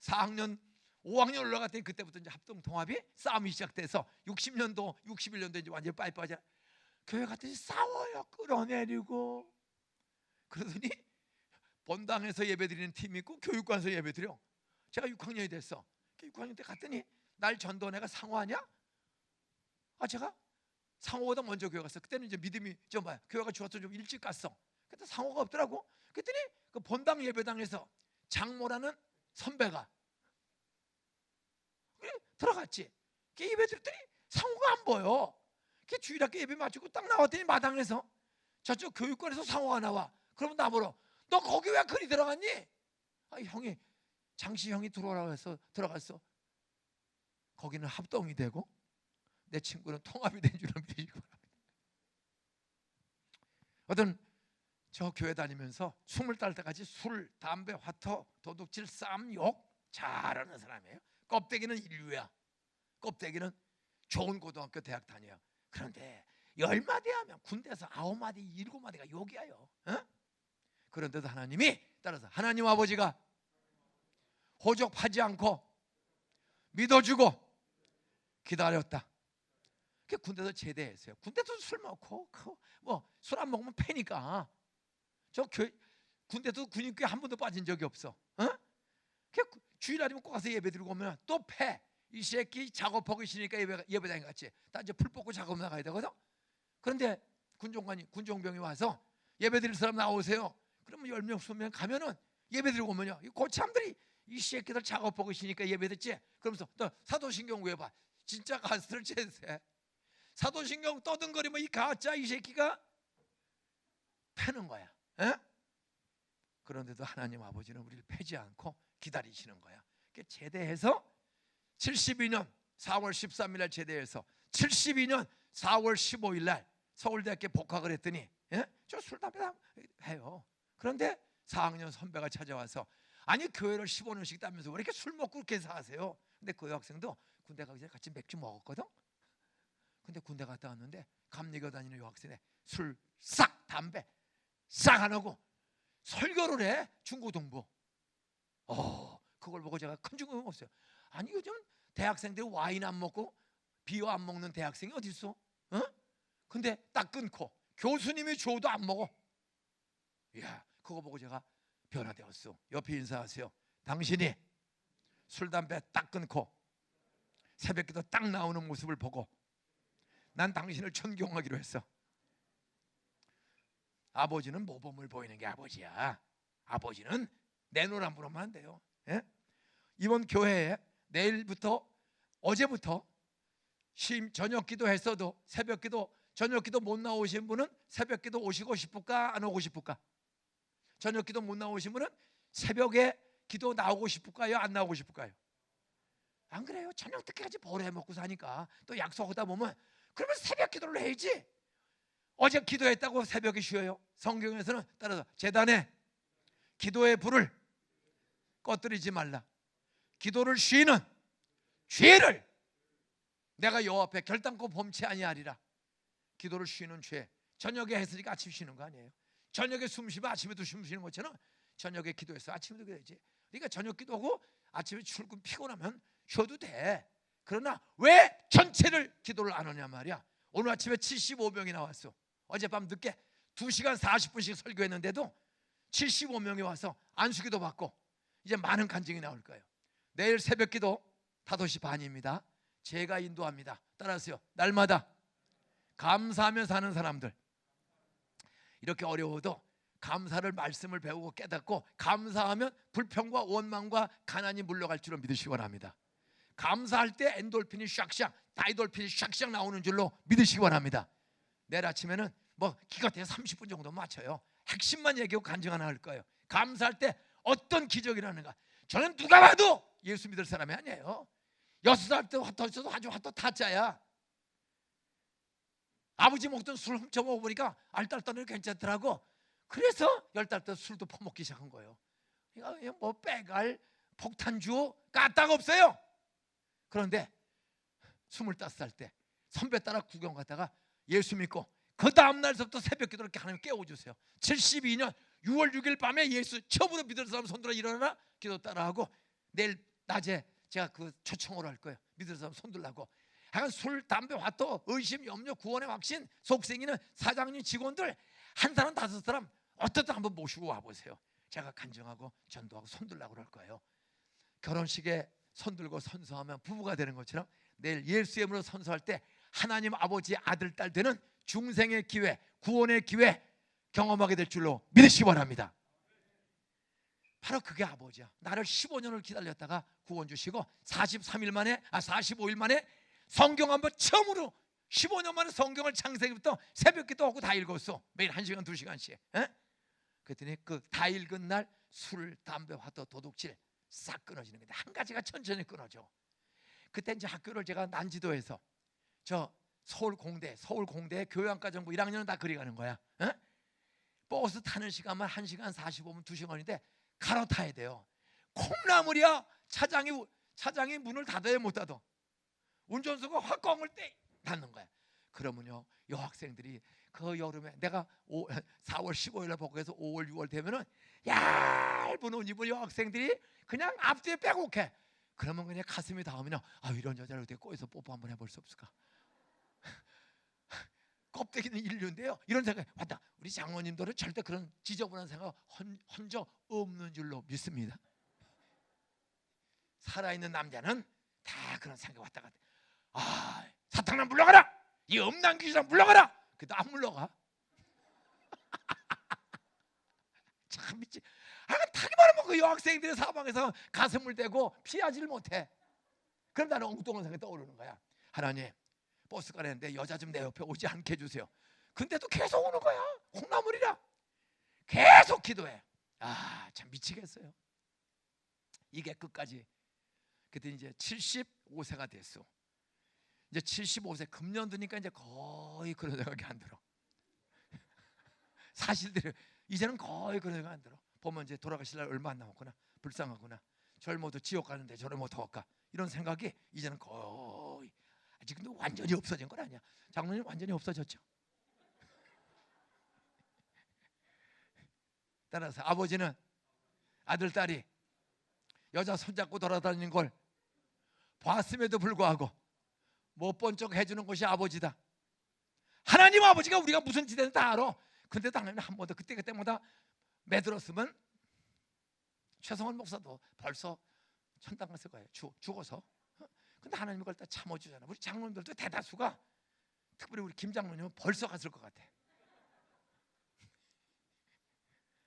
4학년 5학년 올라갔더니 그때부터 이제 합동 통합이 싸움이 시작돼서 60년도, 61년도 이제 완전히 빠져. 교회 갔더니 싸워요. 끌어내리고. 그러더니 본당에서 예배드리는 팀이 있고 교육관에서 예배드려. 제가 6학년이 됐어. 6학년 때 갔더니 날 전도내가 상호하냐? 제가 상호보다 먼저 교회 갔어. 그때는 이제 믿음이 좀 교회가 좋아서 좀 일찍 갔어. 그때 상호가 없더라고. 그랬더니 그 본당 예배당에서 장모라는 선배가 들어갔지. 예배 드렸더니 상호가 안 보여. 주일학교 예배 마치고 딱 나왔더니 마당에서 저쪽 교육관에서 상호가 나와. 그러면 나보러 너 거기 왜 그리 들어갔니? 형이 장씨 형이 들어오라고 해서 들어갔어. 거기는 합동이 되고 내 친구는 통합이 된 줄은 믿으시기 바랍니다. 어떤 저 교회 다니면서 20살 때까지 술, 담배, 화토, 도둑질, 싸움, 욕 잘하는 사람이에요. 껍데기는 인류야. 껍데기는 좋은 고등학교 대학 다녀요. 그런데 10마디 하면 군대에서 9마디, 7마디가 욕이에요. 그런데도 하나님이 따라서 하나님 아버지가 호족하지 않고 믿어주고 기다렸다. 그 군대도 제대했어요. 군대도 술 먹고 뭐 술 안 먹으면 패니까. 저 군대도 군인교회 한 번도 빠진 적이 없어. 주일 아니면 꼭 가서 예배 드리고 오면 또 패. 이 새끼 작업하고 있으니까 예배당에 갔지. 나 이제 풀 뽑고 작업 나가야 되거든. 그런데 군종병이 와서 예배 드릴 사람 나오세요. 그러면 10명, 20명 가면은 예배 드리고 오면요, 이 고참들이 이 새끼들 작업하고 있으니까 예배 듣지. 그러면서 또 사도신경 구해봐. 진짜 가스를 채세. 사도신경 떠든거리면 이 가짜 이 새끼가 패는 거야. 그런데도 하나님 아버지는 우리를 패지 않고 기다리시는 거야. 제대해서 72년 4월 13일 날 제대해서 72년 4월 15일 날 서울대학교 복학을 했더니 저 술 담배 해요. 그런데 4학년 선배가 찾아와서 아니 교회를 15년씩 다면서 왜 이렇게 술 먹고 그렇게 사세요? 근데 그 여학생도 군대 가기 전에 같이 맥주 먹었거든. 근데 군대 갔다 왔는데 감리교 다니는 여학생에 술 싹 담배 싹 안 하고 설교를 해. 중고등부. 그걸 보고 제가 큰 충격이 없어요. 아니 요즘 대학생들 와인 안 먹고 비어 안 먹는 대학생이 어디 있어? 근데 딱 끊고 교수님이 줘도 안 먹어. 이야, 그거 보고 제가 변화되었어. 옆에 인사하세요. 당신이 술 담배 딱 끊고 새벽기도 딱 나오는 모습을 보고 난 당신을 존경하기로 했어. 아버지는 모범을 보이는 게 아버지야. 아버지는 내놓으란 부르면 안 돼요. 이번 교회에 내일부터 어제부터 저녁기도 했어도 새벽기도 저녁기도 못 나오신 분은 새벽기도 오시고 싶을까 안 오고 싶을까? 저녁기도 못 나오신 분은 새벽에 기도 나오고 싶을까요 안 나오고 싶을까요? 안 그래요? 저녁 늦게까지 벌어 먹고 사니까 또 약속하다 보면 그러면 새벽 기도를 해야지. 어제 기도했다고 새벽에 쉬어요? 성경에서는 따라서 제단에 기도의 불을 꺼뜨리지 말라. 기도를 쉬는 죄를 내가 여호와 앞에 결단코 범치 아니하리라. 기도를 쉬는 죄. 저녁에 했으니까 아침 쉬는 거 아니에요? 저녁에 숨 쉬면 아침에도 숨 쉬는 것처럼 저녁에 기도해서 아침에도 그래야지. 그러니까 저녁 기도하고 아침에 출근 피곤하면 쉬어도 돼. 그러나 왜 전체를 기도를 안 하냐 말이야. 오늘 아침에 75명이 나왔어. 어젯밤 늦게 2시간 40분씩 설교했는데도 75명이 와서 안수기도 받고 이제 많은 간증이 나올 거예요. 내일 새벽 기도 5시 반입니다. 제가 인도합니다. 따라하세요. 날마다 감사하며 사는 사람들. 이렇게 어려워도 감사를 말씀을 배우고 깨닫고 감사하면 불평과 원망과 가난이 물러갈 줄로 믿으시기 바랍니다. 감사할 때 엔돌핀이 샥샥 다이돌핀이 샥샥 나오는 줄로 믿으시기 바랍니다. 내일 아침에는 뭐 기껏해야 30분 정도 맞춰요. 핵심만 얘기하고 간증 하나 할 거예요. 감사할 때 어떤 기적이 나는가. 저는 누가 봐도 예수 믿을 사람이 아니에요. 6살 때 화토 있어도 아주 화토 타짜야. 아버지 먹던 술 훔쳐 먹어보니까 알딸딸이 괜찮더라고. 그래서 10달 때 술도 퍼먹기 시작한 거예요. 그러니까 뭐 빼갈 폭탄주 까딱 없어요. 그런데 25살 때 선배 따라 구경 갔다가 예수 믿고 그 다음날서부터 새벽 기도를 이렇게 하나님 깨워주세요. 72년 6월 6일 밤에 예수 처음으로 믿을 사람 손들어 일어나라 기도 따라하고 내일 낮에 제가 그 초청으로 할 거예요. 믿을 사람 손들라고. 하여간 술, 담배, 화토, 의심, 염려, 구원의 확신, 속생이는 사장님, 직원들 한 사람 5사람 어떻든 한번 모시고 와보세요. 제가 간증하고 전도하고 손들라고 그럴 거예요. 결혼식에 손들고 선서하면 부부가 되는 것처럼 내일 예수의 이름으로 선서할 때 하나님 아버지의 아들, 딸 되는 중생의 기회, 구원의 기회 경험하게 될 줄로 믿으시기 바랍니다. 바로 그게 아버지야. 나를 15년을 기다렸다가 구원 주시고 45일 만에 성경 한번 처음으로 15년 만에 성경을 창세기부터 새벽기도 하고 다 읽었어. 매일 1시간 2시간씩. 그랬더니 그 다 읽은 날 술, 담배, 화도, 도둑질 싹 끊어지는 건데 한 가지가 천천히 끊어져. 그때 이제 학교를 제가 난지도에서 저 서울 공대 교양과정부 1학년은 다 그리 가는 거야. 버스 타는 시간만 1시간 45분 2시간인데 갈아타야 돼요. 콩나물이야. 차장이 문을 닫아야 못 닫아. 운전수가 확 꽝을 닫는 거야. 그러면요 여학생들이 그 여름에 내가 4월 15일에 복귀해서 5월 6월 되면은 얇은 옷 입은 여학생들이 그냥 앞뒤에 빼곡해. 그러면 그냥 가슴이 닿으면 이런 여자를 어떻게 꼬여서 뽀뽀 한번 해볼 수 없을까? 껍데기는 인류인데요. 이런 생각 맞다. 우리 장로님들은 절대 그런 지저분한 생각 헌적 없는 줄로 믿습니다. 살아있는 남자는 다 그런 생각 왔다 갔다. 사탄아 물러가라. 이 음란 귀신아 물러가라. 그래도 안 물러가. 참 미치. 타기만 하면 그 여학생들의 사방에서 가슴을 대고 피하지를 못해. 그럼 나는 엉뚱한 생각이 떠오르는 거야. 하나님 버스가 내는데 여자 좀 내 옆에 오지 않게 해주세요. 근데도 계속 오는 거야. 콩나물이라. 계속 기도해. 참 미치겠어요. 이게 끝까지. 그때 이제 75세가 됐어. 이제 75세 금년 드니까 이제 거의 그런 생각이 안 들어. 사실대로 이제는 거의 그런 생각 안 들어. 보면 이제 돌아가실 날 얼마 안 남았구나. 불쌍하구나. 젊어도 지옥 가는데 저를 못 할까. 이런 생각이 이제는 거의 아직도 완전히 없어진 건 아니야. 장로님 완전히 없어졌죠. 따라서 아버지는 아들, 딸이 여자 손잡고 돌아다니는 걸 봤음에도 불구하고 못 본 척 해주는 것이 아버지다. 하나님 아버지가 우리가 무슨 짓인지 다 알아. 근데 당연히 한 번 더 그때마다 매들었으면 최성원 목사도 벌써 천당 갔을 거예요. 죽어서. 근데 하나님이 그걸 다 참아주잖아. 우리 장로님들도 대다수가 특별히 우리 김 장로님은 벌써 갔을 것 같아.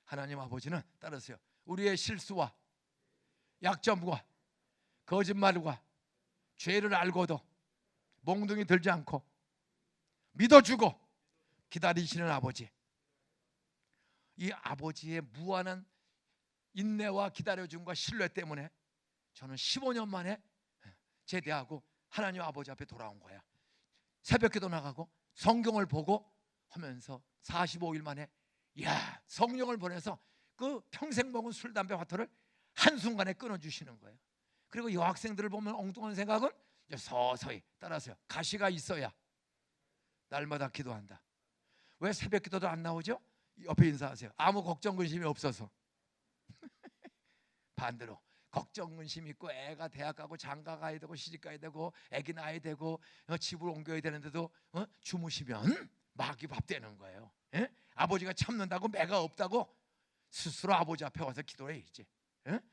하나님 아버지는 따라서요. 우리의 실수와 약점과 거짓말과 죄를 알고도 몽둥이 들지 않고 믿어주고 기다리시는 아버지. 이 아버지의 무한한 인내와 기다려줌과 신뢰 때문에 저는 15년 만에 제대하고 하나님 아버지 앞에 돌아온 거야. 새벽기도 나가고 성경을 보고 하면서 45일 만에 성령을 보내서 그 평생 먹은 술, 담배, 화토를 한순간에 끊어주시는 거예요. 그리고 여학생들을 보면 엉뚱한 생각은 이제 서서히 따라서요. 가시가 있어야 날마다 기도한다. 왜 새벽기도도 안 나오죠? 옆에 인사하세요. 아무 걱정 근심이 없어서. 반대로 걱정 근심 있고 애가 대학 가고 장가 가야 되고 시집 가야 되고 애기 낳아야 되고 집을 옮겨야 되는데도 주무시면 마귀 밥 되는 거예요. 아버지가 참는다고 매가 없다고 스스로 아버지 앞에 와서 기도해야지.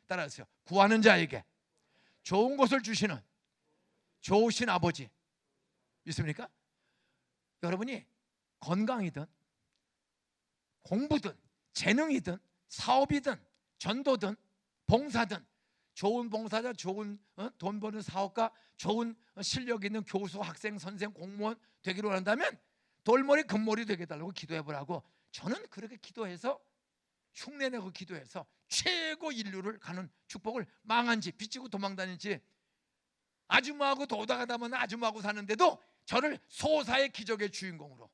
따라하세요. 구하는 자에게 좋은 것을 주시는 좋으신 아버지 있습니까? 여러분이 건강이든 공부든 재능이든 사업이든 전도든 봉사든 좋은 봉사자, 좋은 돈 버는 사업가, 좋은 실력 있는 교수, 학생, 선생, 공무원 되기로 한다면 돌머리 금머리 되게 달라고 기도해보라고. 저는 그렇게 기도해서 흉내내고 기도해서 최고 인류를 가는 축복을 망한지 빚지고 도망다니지 아줌마하고 도다가다면 아줌마하고 사는데도 저를 소사의 기적의 주인공으로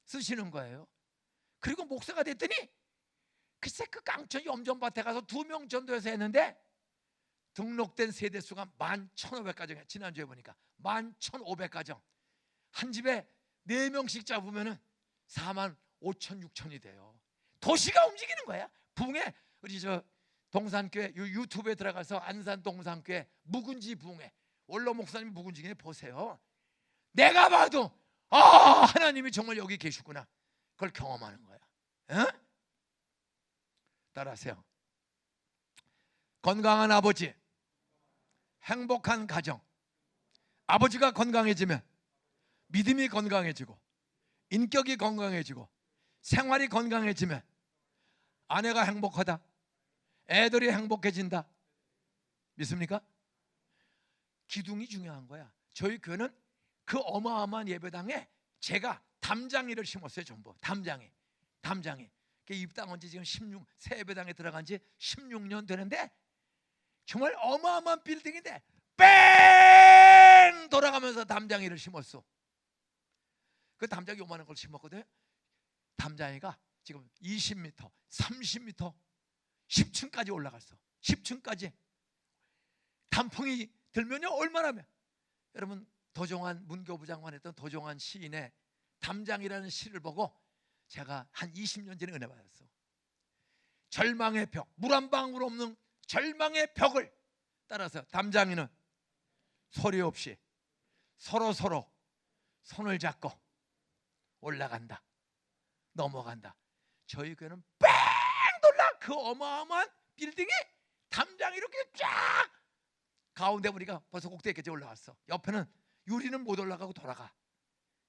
쓰시는 거예요. 그리고 목사가 됐더니 글쎄 그 깡천 염전밭에 가서 2명 전도해서 했는데 등록된 세대수가 11,500가정이야. 지난주에 보니까 11,500가정. 한 집에 4명씩 잡으면 45,000, 6,000이 돼요. 도시가 움직이는 거야. 부흥에 우리 저 동산교회 유튜브에 들어가서 안산 동산교회 묵은지 부흥회 원로 목사님 묵은지 보세요. 내가 봐도 하나님이 정말 여기 계시구나. 그걸 경험하는 거야. 에? 따라하세요. 건강한 아버지, 행복한 가정. 아버지가 건강해지면 믿음이 건강해지고 인격이 건강해지고 생활이 건강해지면 아내가 행복하다, 애들이 행복해진다. 믿습니까? 기둥이 중요한 거야. 저희 교회는 그 어마어마한 예배당에 제가 담장이를 심었어요. 전부 담장이. 입당한 지 지금 새 예배당에 들어간 지 16년 되는데 정말 어마어마한 빌딩인데 뺑 돌아가면서 담장이를 심었어. 그 담장이 요만한 걸 심었거든요. 담장이가 지금 20m, 30m, 10층까지 올라갔어. 10층까지. 단풍이 들면요 얼마나 여러분 도종환 문교부 장관 했던 도종환 시인의 담장이라는 시를 보고 제가 한 20년 전에 은혜 받았어. 절망의 벽, 물 한 방울 없는 절망의 벽을 따라서 담장이는 소리 없이 서로 손을 잡고 올라간다, 넘어간다. 저희 교회는 뺑 돌라 그 어마어마한 빌딩이 담장이 이렇게 쫙 가운데 우리가 벌써 꼭대기까지 올라갔어. 옆에는 유리는 못 올라가고 돌아가.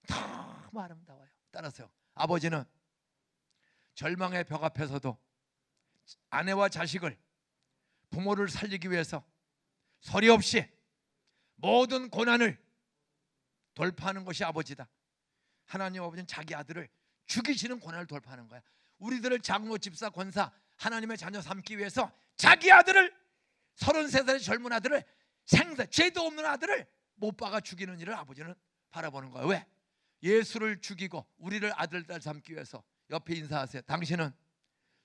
너무 아름다워요. 따라서요. 아버지는 절망의 벽 앞에서도 아내와 자식을 부모를 살리기 위해서 소리 없이 모든 고난을 돌파하는 것이 아버지다. 하나님 아버지는 자기 아들을 죽이시는 고난을 돌파하는 거야. 우리들을 장로, 집사, 권사 하나님의 자녀 삼기 위해서 자기 아들을 33살의 젊은 아들을 죄도 없는 아들을 못 박아 죽이는 일을 아버지는 바라보는 거야. 왜? 예수를 죽이고 우리를 아들, 딸 삼기 위해서. 옆에 인사하세요. 당신은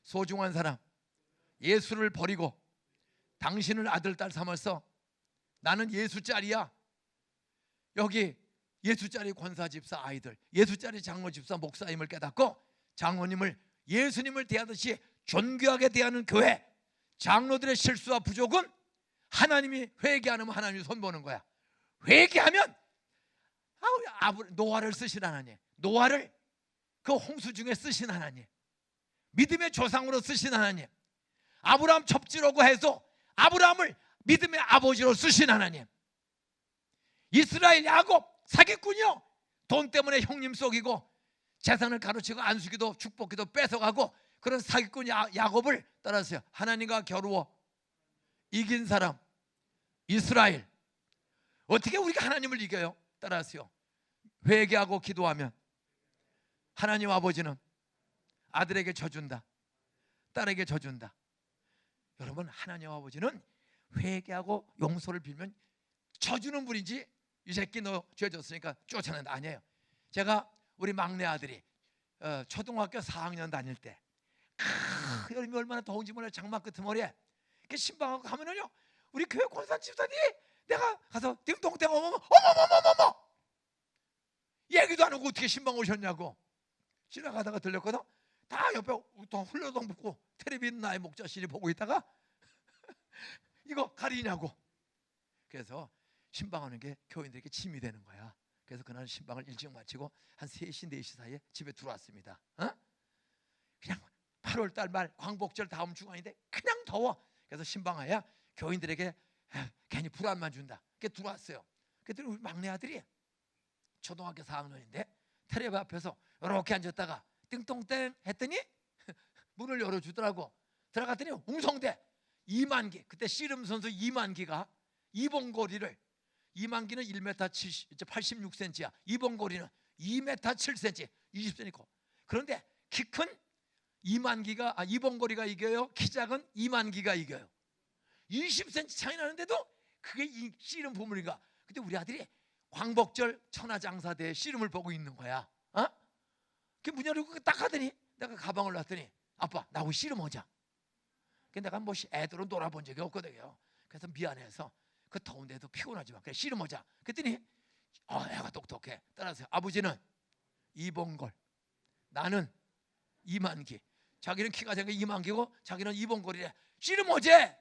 소중한 사람, 예수를 버리고 당신을 아들, 딸 삼았어. 나는 예수짜리야. 여기 예수짜리 권사, 집사, 아이들, 예수짜리 장로, 집사, 목사님을 깨닫고 장로님을 예수님을 대하듯이 존귀하게 대하는 교회. 장로들의 실수와 부족은 하나님이 회개 안 하면 하나님이 손보는 거야. 회개하면 노아를 쓰신 하나님, 노아를 그 홍수 중에 쓰신 하나님, 믿음의 조상으로 쓰신 하나님, 아브라함 첩지라고 해서 아브라함을 믿음의 아버지로 쓰신 하나님, 이스라엘 야곱 사기꾼이요, 돈 때문에 형님 속이고 재산을 가로치고 안수기도 축복기도 뺏어가고 그런 사기꾼 야곱을 따라서요 하나님과 겨루어 이긴 사람 이스라엘. 어떻게 우리가 하나님을 이겨요? 따라서요 회개하고 기도하면 하나님 아버지는 아들에게 져준다, 딸에게 져준다. 여러분, 하나님 아버지는 회개하고 용서를 빌면 져주는 분이지 이 새끼 너 죄 졌으니까 쫓아낸다 아니에요. 제가 우리 막내 아들이 초등학교 4학년 다닐 때 여름이 얼마나 더운지 몰라요. 장마 끄트머리에 신방하고 가면은요 우리 교회 권사 집사님 내가 가서 띵동댕 어머머머머머 얘기도 안 하고 어떻게 신방 오셨냐고 지나가다가 들렸거든. 다 옆에 훌러덩 붙고 텔레비 나의 목자신이 보고 있다가 이거 가리냐고. 그래서 신방하는 게 교인들에게 짐이 되는 거야. 그래서 그날 신방을 일찍 마치고 한 3시 4시 사이에 집에 들어왔습니다. 그냥 8월달 말 광복절 다음 주간인데 그냥 더워. 그래서 신방하야 교인들에게 괜히 불안만 준다. 그래서 들어왔어요. 그랬더니 우리 막내 아들이 초등학교 4학년인데 텔레비 앞에서 이렇게 앉았다가 띵동땡 했더니 문을 열어주더라고. 들어갔더니 웅성대 이만기, 그때 씨름 선수 이만기가 이봉고리를, 이만기는 1m 86cm야. 이봉고리는 2m 7cm, 20cm. 그런데 키 큰 이봉고리가 이겨요? 키 작은 이만기가 이겨요? 20cm 차이 나는데도 그게 이 씨름 부문인가? 근데 우리 아들이 광복절 천하장사대회 씨름을 보고 있는 거야. 그 문 열고 딱 하더니 내가 가방을 놨더니 아빠 나하고 씨름하자. 근데 내가 뭐 애들은 놀아본 적이 없거든요. 그래서 미안해서 그 더운데도 피곤하지만 그래 씨름하자. 그랬더니 애가 똑똑해. 따라서 아버지는 이봉골, 나는 이만기. 자기는 키가 작으니까 이만기고 자기는 이봉거리래. 씨름 어제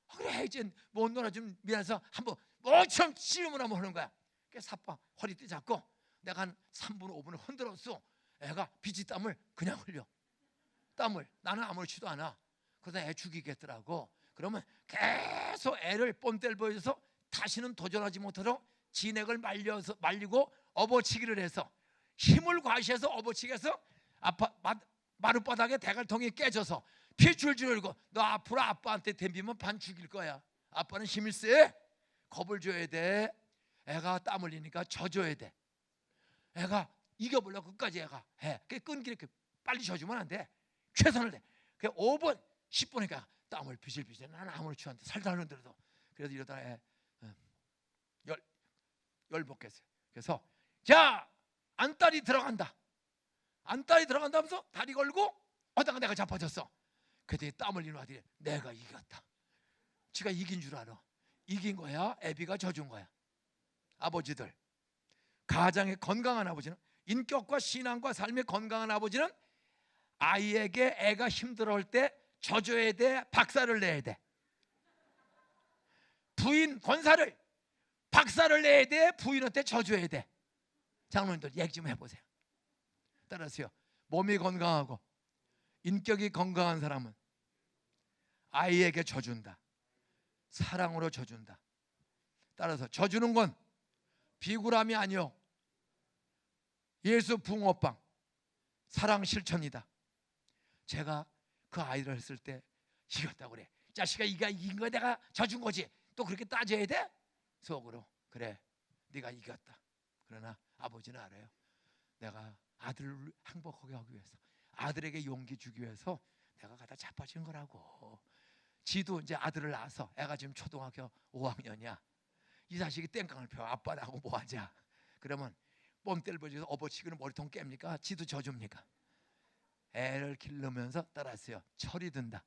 그래 이제 못 놀아 좀 미안해서 한번 뭐처럼 씨름을 한번 하는 거야. 그래서 아빠 허리띠 잡고 내가 한 3분 5분을 흔들었어. 애가 비지땀을 그냥 흘려. 땀을 나는 아무렇지도 않아. 그러다 애 죽이겠더라고. 그러면 계속 애를 뽐때를 보여줘서 다시는 도전하지 못하도록 진액을 말리고 업어치기를 해서 힘을 과시해서 업어치기 해서 마룻바닥에 대갈통이 깨져서 피 줄줄 흘리고 너 앞으로 아빠한테 덤비면 반 죽일 거야. 아빠는 힘이 세. 겁을 줘야 돼. 애가 땀 흘리니까 져줘야 돼. 애가 이겨보려고 끝까지 애가 해. 끈기 이렇게 빨리 져주면 안 돼. 최선을 내. 5분 10분이니까 땀을 비실비실. 나는 아무렇지 않대. 살살 흔들어도. 그래서 이러다가 애 열복했어요. 그래서 자 안달이 들어간다. 안달이 들어간다면서 다리 걸고 어다가 내가 자빠졌어. 그때 땀 흘리는 아들이 내가 이겼다. 지가 이긴 줄 알아. 이긴 거야. 애비가 져준 거야. 아버지들 가장의 건강한 아버지는 인격과 신앙과 삶의 건강한 아버지는 아이에게 애가 힘들어할 때 져줘야 돼. 박살을 내야 돼. 부인 권사를 박살을 내야 돼. 부인한테 져줘야 돼. 장로님들 얘기 좀 해보세요. 따라서요. 몸이 건강하고 인격이 건강한 사람은 아이에게 져준다. 사랑으로 져준다. 따라서 져주는 건 비굴함이 아니요 예수 붕어빵 사랑 실천이다. 제가 그 아이를 했을 때 이겼다고 그래. 자식아 이긴 거 내가 져준 거지. 또 그렇게 따져야 돼? 속으로 그래 네가 이겼다. 그러나 아버지는 알아요. 내가 아들을 행복하게 하기 위해서 아들에게 용기 주기 위해서 내가 가다 자빠진 거라고. 지도 이제 아들을 낳아서 애가 지금 초등학교 5학년이야. 이 자식이 땡깡을 펴. 아빠 나하고 뭐 하자. 그러면 뽐때를 보여줘서 업어치기는 머리통 깹니까? 지도 져줍니까? 애를 기르면서 따랐어요. 철이 든다.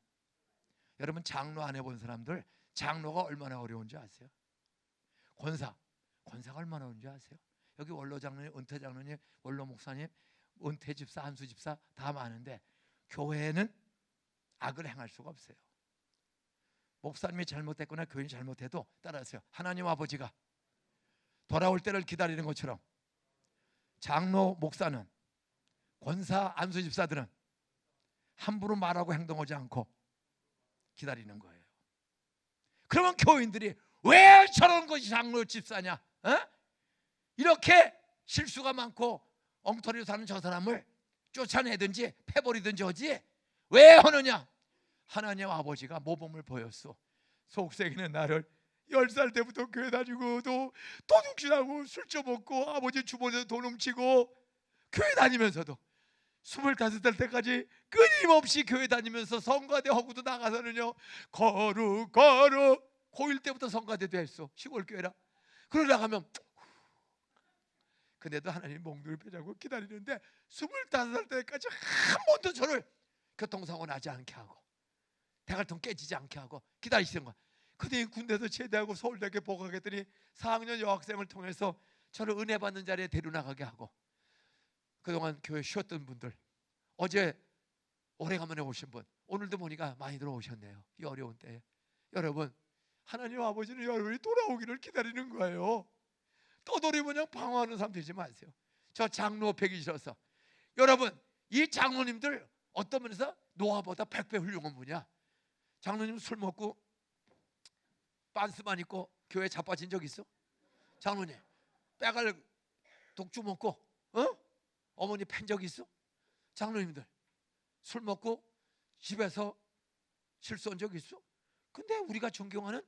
여러분 장로 안 해본 사람들 장로가 얼마나 어려운지 아세요? 권사가 얼마나 어려운지 아세요? 여기 원로 장로님, 은퇴 장로님, 원로 목사님, 은퇴 집사, 한수 집사 다 많은데 교회는 악을 행할 수가 없어요. 목사님이 잘못했거나 교인이 잘못해도 따라하세요. 하나님 아버지가 돌아올 때를 기다리는 것처럼 장로, 목사는 권사, 안수 집사들은 함부로 말하고 행동하지 않고 기다리는 거예요. 그러면 교인들이 왜 저런 것이 장로 집사냐? 이렇게 실수가 많고 엉터리로 사는 저 사람을 쫓아내든지 패버리든지 하지 왜 하느냐? 하나님 아버지가 모범을 보였어. 속썩이는 나를 10살 때부터 교회 다니고 또 도둑질하고 술 좀 먹고 아버지 주머니에서 돈 훔치고 교회 다니면서도 25살 때까지 끊임없이 교회 다니면서 성가대 하고도 나가서는요 거룩 고1 때부터 성가대도 했어. 시골 교회라. 그러다 가면 근데도 하나님 몽둥이 패자고 기다리는데 25살 때까지 한 번도 저를 교통사고 나지 않게 하고 대갈통 깨지지 않게 하고 기다리시는 거야. 근데 군대에서 제대하고 서울대학교 복학했더니 4학년 여학생을 통해서 저를 은혜 받는 자리에 데려나가게 하고 그동안 교회 쉬었던 분들 어제 오래간만에 오신 분 오늘도 보니까 많이 들어오셨네요. 이 어려운 때에 여러분 하나님 아버지는 여러분이 돌아오기를 기다리는 거예요. 떠돌이 그냥 방황하는 사람 되지 마세요. 저 장로 뵙기 싫어서 여러분 이 장로님들 어떤 면에서 노아보다 100배 훌륭한 분이야. 장로님 술 먹고 빤스만 입고 교회 자빠진 적 있어? 장로님 빼갈 독주 먹고 어머니 팬 적 있어? 장로님들 술 먹고 집에서 실수한 적 있어? 근데 우리가 존경하는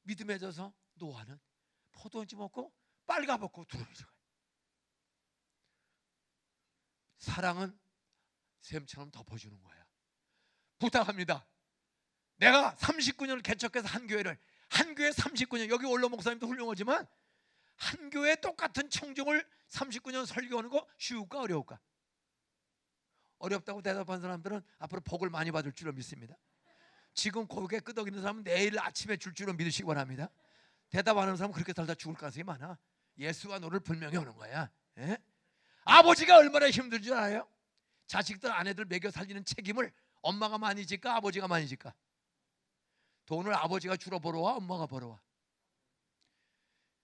믿음에 져서 노아는 포도원지 먹고 빨가벗고 들어오죠. 사랑은 샘처럼 덮어주는 거야. 부탁합니다. 내가 39년을 개척해서 한 교회 39년 여기 원로 목사님도 훌륭하지만 한 교회 똑같은 청중을 39년 설교하는 거 쉬울까 어려울까? 어렵다고 대답한 사람들은 앞으로 복을 많이 받을 줄로 믿습니다. 지금 고개 끄덕이는 사람은 내일 아침에 줄 줄로 믿으시기 바랍니다. 대답하는 사람은 그렇게 살다 죽을 가능성이 많아. 예수가 너를 분명히 오는 거야. 예? 아버지가 얼마나 힘들 줄 알아요? 자식들 아내들 먹여 살리는 책임을 엄마가 많이 질까 아버지가 많이 질까? 돈을 아버지가 주로 벌어와 엄마가 벌어와?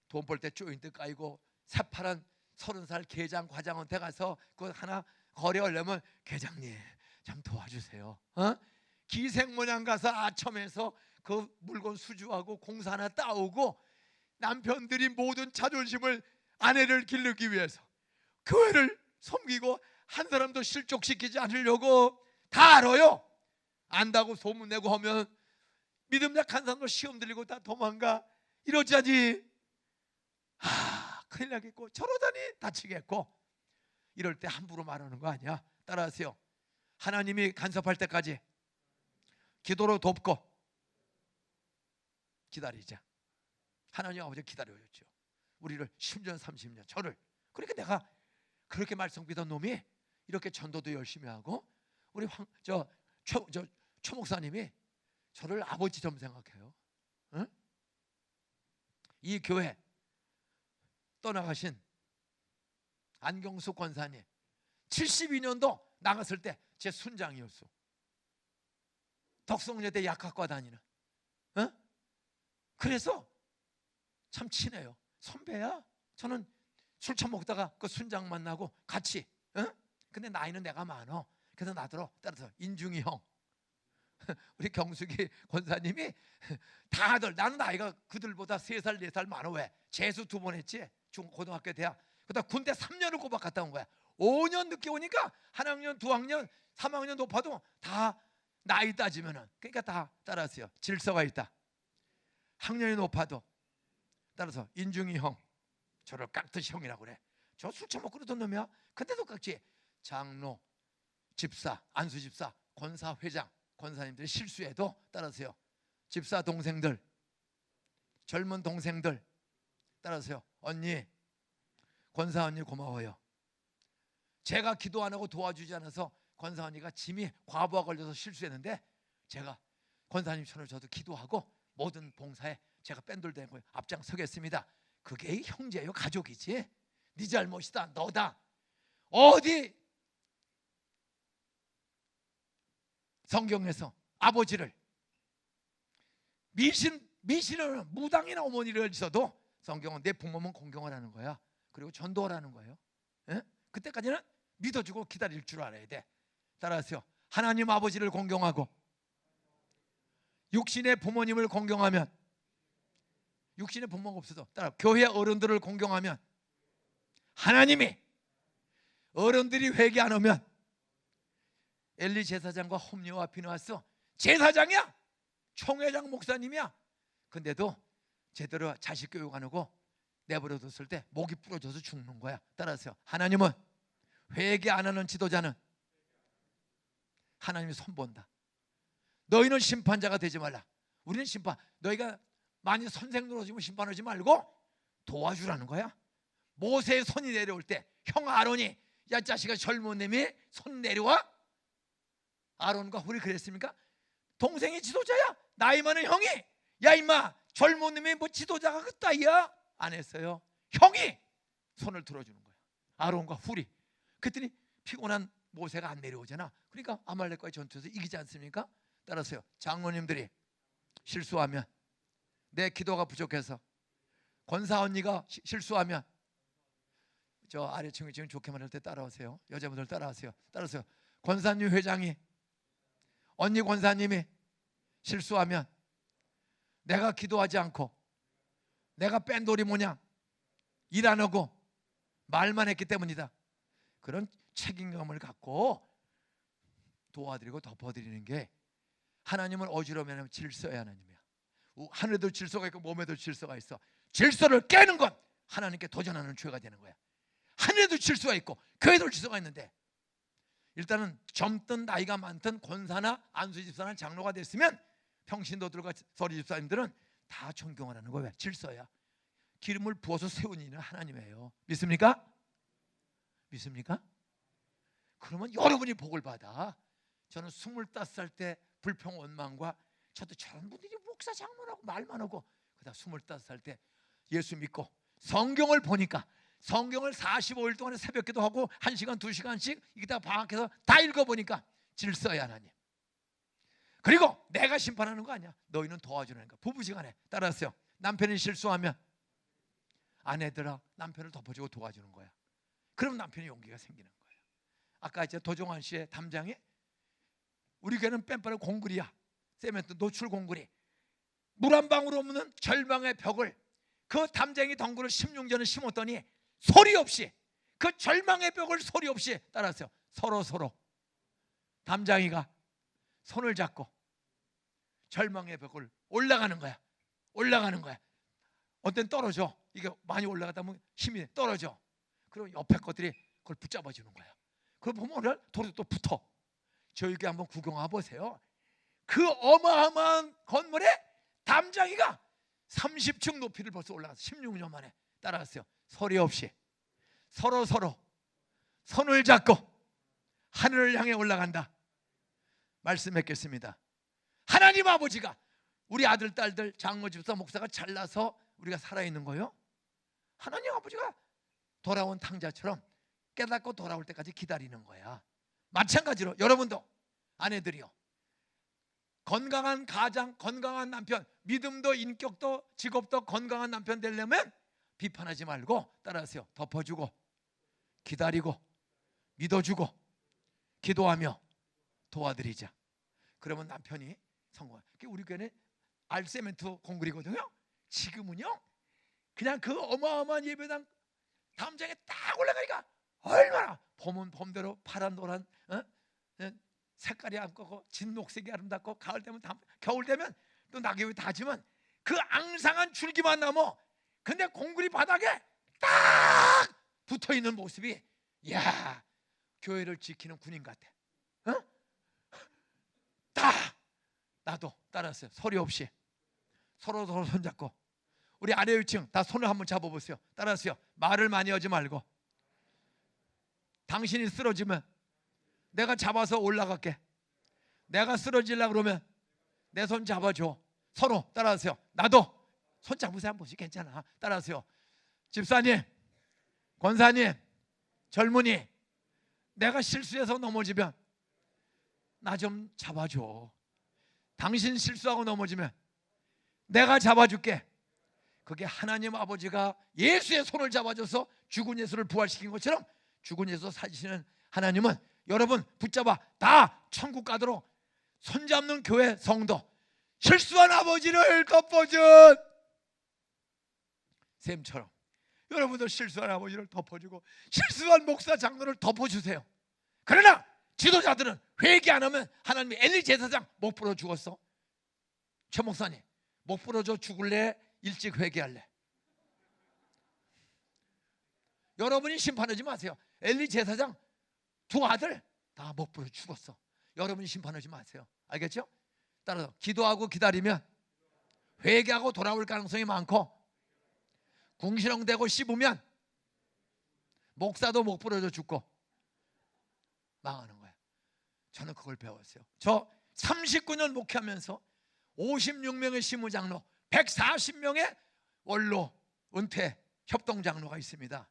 돈 벌 때 조인트 까이고 새파란 30살 계장 과장한테 가서 그거 하나 거래하려면 계장님 좀 도와주세요. 기생모양 가서 아첨해서 그 물건 수주하고 공사 하나 따오고 남편들이 모든 자존심을 아내를 기르기 위해서 교회를 섬기고 한 사람도 실족시키지 않으려고 다 알아요. 안다고 소문내고 하면 믿음 약한 사람도 시험 들리고 다 도망가. 이러자니 큰일 나겠고 저러다니 다치겠고. 이럴 때 함부로 말하는 거 아니야. 따라하세요. 하나님이 간섭할 때까지 기도로 돕고 기다리자. 하나님 아버지 기다려줬죠. 우리를 10년 30년 저를. 그러니까 내가 그렇게 말씀 믿던 놈이 이렇게 전도도 열심히 하고 우리 최 목사님이 저를 아버지처럼 생각해요. 응? 이 교회 떠나가신 안경수 권사님 72년도 나갔을 때 제 순장이었어. 덕성여대 약학과 다니는. 그래서 참 친해요. 선배야. 저는 술 처먹다가 그 순장 만나고 같이. 근데 나이는 내가 많어. 그래서 따라서 인중이 형 우리 경숙이 권사님이 다들 나는 나이가 그들보다 3살 4살 많아. 왜? 재수 2번 했지. 고등학교 대학. 그러다 군대 3년을 꼬박 갔다 온 거야. 5년 늦게 오니까 한 학년 2학년 3학년 높아도 다 나이 따지면은 그러니까 다 따라서요. 질서가 있다. 학년이 높아도 따라서 인중이 형 저를 깍듯이 형이라고 그래. 저 술 처먹고 그러던 놈이야. 근데도 깍지. 장로, 집사, 안수 집사, 권사 회장, 권사님들이 실수해도 따라서요. 집사 동생들, 젊은 동생들 따라서요. 언니, 권사 언니 고마워요. 제가 기도 안 하고 도와주지 않아서 권사 언니가 짐이 과부하 걸려서 실수했는데 제가 권사님 손을 저도 기도하고 모든 봉사에 제가 뺀돌대고 앞장서겠습니다. 그게 형제요 가족이지. 네 잘못이다 너다. 어디 성경에서 아버지를 미신을 무당이나 어머니를 있어도 성경은 내 부모면 공경하라는 거야. 그리고 전도하라는 거예요. 그때까지는 믿어주고 기다릴 줄 알아야 돼. 따라하세요. 하나님 아버지를 공경하고 육신의 부모님을 공경하면 육신의 부모가 없어도 따라 교회 어른들을 공경하면 하나님이 어른들이 회개 안 하면 엘리 제사장과 홈리와 비누아스 제사장이야. 총회장 목사님이야. 근데도 제대로 자식 교육 안 하고 내버려뒀을 때 목이 부러져서 죽는 거야. 따라서 하나님은 회개 안 하는 지도자는 하나님이 손본다. 너희는 심판자가 되지 말라. 우리는 심판. 너희가 많이 선생 노릇이면 심판하지 말고 도와주라는 거야. 모세의 손이 내려올 때 형 아론이 야 자식아 젊은 놈이 손 내려와. 아론과 훌이 그랬습니까? 동생이 지도자야. 나이 많은 형이 야 임마 젊은 놈이 뭐 지도자가 그 따위야. 안 했어요. 형이 손을 들어주는 거야. 아론과 훌이. 그랬더니 피곤한 모세가 안 내려오잖아. 그러니까 아말렉과의 전투에서 이기지 않습니까? 따라서요. 장로님들이 실수하면 내 기도가 부족해서 권사 언니가 실수하면 저 아래층이 지금 좋게 말할 때 따라오세요. 여자분들 따라하세요. 따라서요. 권사님 회장이 언니 권사님이 실수하면 내가 기도하지 않고 내가 뺀돌이 모양 일 안 하고 말만 했기 때문이다. 그런 책임감을 갖고 도와드리고 덮어드리는 게 하나님을 어지러우면 질서의 하나님이야. 하늘에도 질서가 있고 몸에도 질서가 있어. 질서를 깨는 건 하나님께 도전하는 죄가 되는 거야. 하늘에도 질서가 있고 교회도 질서가 있는데 일단은 젊든 나이가 많든 권사나 안수집사나 장로가 됐으면 평신도들과 서리집사님들은 다 존경하라는 거야. 질서야. 기름을 부어서 세운 이는 하나님이에요. 믿습니까? 믿습니까? 그러면 여러분이 복을 받아. 저는 25살 때 불평 원망과 저도 저런 분들이 목사 장로라고 말만 하고 그러다 25살 때 예수 믿고 성경을 보니까 성경을 45일 동안에 새벽기도 하고 1시간 2시간씩 이기다 방학해서 다 읽어보니까 질서야 하나님. 그리고 내가 심판하는 거 아니야. 너희는 도와주는 거야. 부부지간에 따라서요. 남편이 실수하면 아내들아 남편을 덮어주고 도와주는 거야. 그럼 남편이 용기가 생기는 거야. 아까 이제 도종환 씨의 담장에 우리 교회는 뺀바로 공구리야. 세멘트 노출 공구리. 물 한 방울 없는 절망의 벽을 그 담쟁이 덩굴을 16년을 심었더니 소리 없이 그 절망의 벽을 소리 없이 따라서요. 서로 담장이가 손을 잡고 절망의 벽을 올라가는 거야. 올라가는 거야. 어떤 떨어져. 이게 많이 올라가다 보면 힘이 떨어져. 그리고 옆에 것들이 그걸 붙잡아 주는 거야. 그걸 보면 오늘 도로 또 붙어. 저에게 한번 구경해 보세요. 그 어마어마한 건물에 담장이가 30층 높이를 벌써 올라가서 16년 만에 따라갔어요. 소리 없이 서로 손을 잡고 하늘을 향해 올라간다. 말씀했겠습니다. 하나님 아버지가 우리 아들 딸들 장로 집사 목사가 잘나서 우리가 살아있는 거요. 하나님 아버지가 돌아온 탕자처럼 깨닫고 돌아올 때까지 기다리는 거야. 마찬가지로 여러분도 아내들이요, 건강한 가장, 건강한 남편, 믿음도 인격도 직업도 건강한 남편 되려면 비판하지 말고 따라하세요. 덮어주고 기다리고 믿어주고 기도하며 도와드리자. 그러면 남편이 성공해. 우리 교회는 알세멘트 공굴이거든요. 지금은요 그냥 그 어마어마한 예배당 담장에 딱 올라가니까 얼마나 봄은 봄대로 파란 노란 색깔이 아름답고 진녹색이 아름답고 가을 되면 겨울 되면 또 낙엽이 다지만 그 앙상한 줄기만 남어. 근데 공구리 바닥에 딱 붙어있는 모습이 야 교회를 지키는 군인 같아. 딱 나도 따라했어요. 소리 없이 서로 손잡고 우리 아래 위층 다 손을 한번 잡아보세요. 따라하세요. 말을 많이 하지 말고 당신이 쓰러지면 내가 잡아서 올라갈게. 내가 쓰러지려고 그러면 내 손 잡아줘. 서로 따라하세요. 나도 손 잡으세요. 한번 괜찮아. 따라하세요. 집사님, 권사님, 젊은이, 내가 실수해서 넘어지면 나 좀 잡아줘. 당신 실수하고 넘어지면 내가 잡아줄게. 그게 하나님 아버지가 예수의 손을 잡아줘서 죽은 예수를 부활시킨 것처럼 죽은 예수 사시는 하나님은 여러분 붙잡아 다 천국 가도록 손잡는 교회 성도, 실수한 아버지를 덮어준 샘처럼 여러분도 실수한 아버지를 덮어주고 실수한 목사 장로를 덮어주세요. 그러나 지도자들은 회개 안 하면 하나님이 엘리 제사장 못 풀어 죽었어. 최 목사님 못 풀어줘 죽을래? 일찍 회개할래? 여러분이 심판하지 마세요. 엘리 제사장 두 아들 다 못 풀어 죽었어. 여러분이 심판하지 마세요. 알겠죠? 따라서 기도하고 기다리면 회개하고 돌아올 가능성이 많고 궁시렁대고 씹으면 목사도 못 풀어줘 죽고 망하는 거예요. 저는 그걸 배웠어요. 저 39년 목회하면서 56명의 시무장로, 140명의 원로 은퇴 협동장로가 있습니다.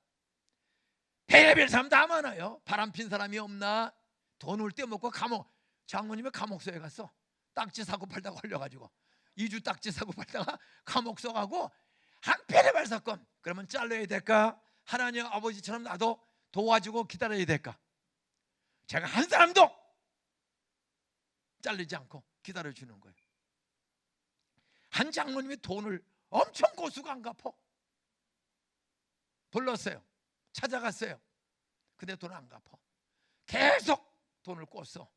해외별 사람 다 많아요. 바람핀 사람이 없나? 돈을 떼먹고 감옥, 장모님이 감옥소에 갔어. 딱지 사고 팔다가 걸려가지고 2주 딱지 사고 팔다가 감옥소 가고 한 페레발 사건. 그러면 잘라야 될까? 하나님 아버지처럼 나도 도와주고 기다려야 될까? 제가 한 사람도 잘리지 않고 기다려주는 거예요. 한 장로님이 돈을 엄청 고수가 안 갚어. 불렀어요. 찾아갔어요. 근데 돈 안 갚어. 계속 돈을 꿨어.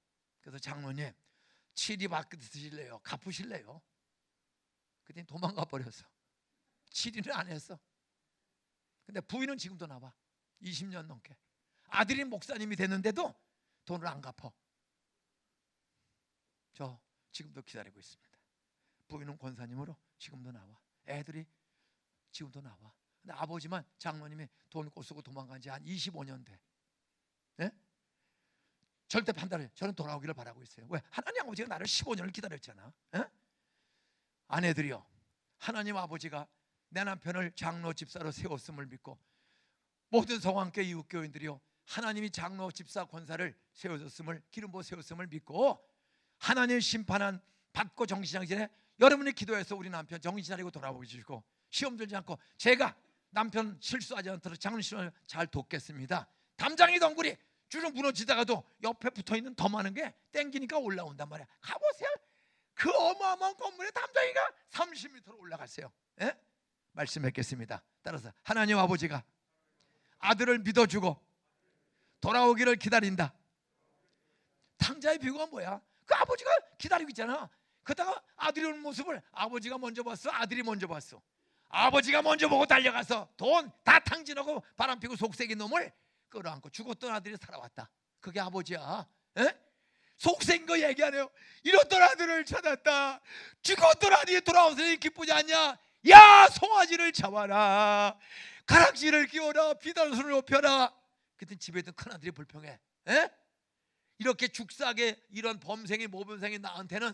그래서 장로님 치리 받으실래요? 갚으실래요? 그랬더니 도망가 버렸어. 치리는 안 했어. 근데 부인은 지금도 나와. 20년 넘게. 아들이 목사님이 됐는데도 돈을 안 갚어. 저 지금도 기다리고 있습니다. 부인은 권사님으로 지금도 나와. 애들이 지금도 나와. 근데 아버지만 장로님이 돈 꼬쓰고 도망간 지 한 25년 돼. 네? 절대 판단을 저는 돌아오기를 바라고 있어요. 왜? 하나님 아버지가 나를 15년을 기다렸잖아. 네? 아내들이요, 하나님 아버지가 내 남편을 장로 집사로 세웠음을 믿고 모든 성황교회 이웃교인들이요, 하나님이 장로, 집사, 권사를 세워줬음을, 기름 부어 세웠음을 믿고 하나님의 심판한 받고 정신하기 전에 여러분이 기도해서 우리 남편 정신 차리고 돌아보게 주시고, 시험 들지 않고 제가 남편 실수하지 않도록 장로실을 잘 돕겠습니다. 담장이 덩굴이 주름 무너지다가도 옆에 붙어있는 더 많은 게 땡기니까 올라온단 말이야. 가보세요. 그 어마어마한 건물에 담장이가 30m로 올라갔어요. 예? 말씀했겠습니다. 따라서 하나님 아버지가 아들을 믿어주고 돌아오기를 기다린다. 탕자의 비유가 뭐야? 그 아버지가 기다리고 있잖아. 그러다가 아들이 오는 모습을 아버지가 먼저 봤어, 아들이 먼저 봤어? 아버지가 먼저 보고 달려가서 돈 다 탕진하고 바람피고 속색인 놈을 끌어안고 죽었던 아들이 살아왔다. 그게 아버지야. 에? 속색인 거 얘기 안 해요. 잃었던 아들을 찾았다. 죽었던 아들이 돌아오서니 기쁘지 않냐? 야, 송아지를 잡아라, 가락지를 끼워라, 비단순을 높여라. 그때 집에 있던 큰아들이 불평해. 에? 이렇게 죽사게 이런 범생이 모범생이 나한테는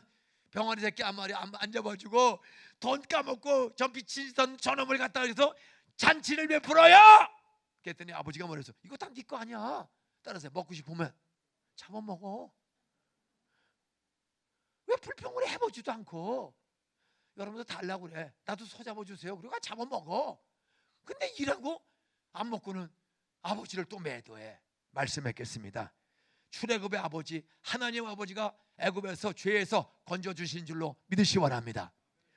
병아리 새끼 한 마리 안 잡아주고 돈 까먹고 전비치던 저놈을 갖다 해서 잔치를 베풀어요. 그랬더니 아버지가 뭐랬어? 이거 다 네 거 아니야. 따라서 먹고 싶으면 잡아먹어. 왜 불평을 해보지도 않고 여러분도 달라고 그래. 나도 소 잡아주세요. 그리고 잡아먹어. 근데 이라고 안 먹고는 아버지를 또 매도해. 말씀했겠습니다. 출애굽의 아버지 하나님 아버지가 애굽에서 죄에서 건져주신 줄로 믿으시기 바랍니다.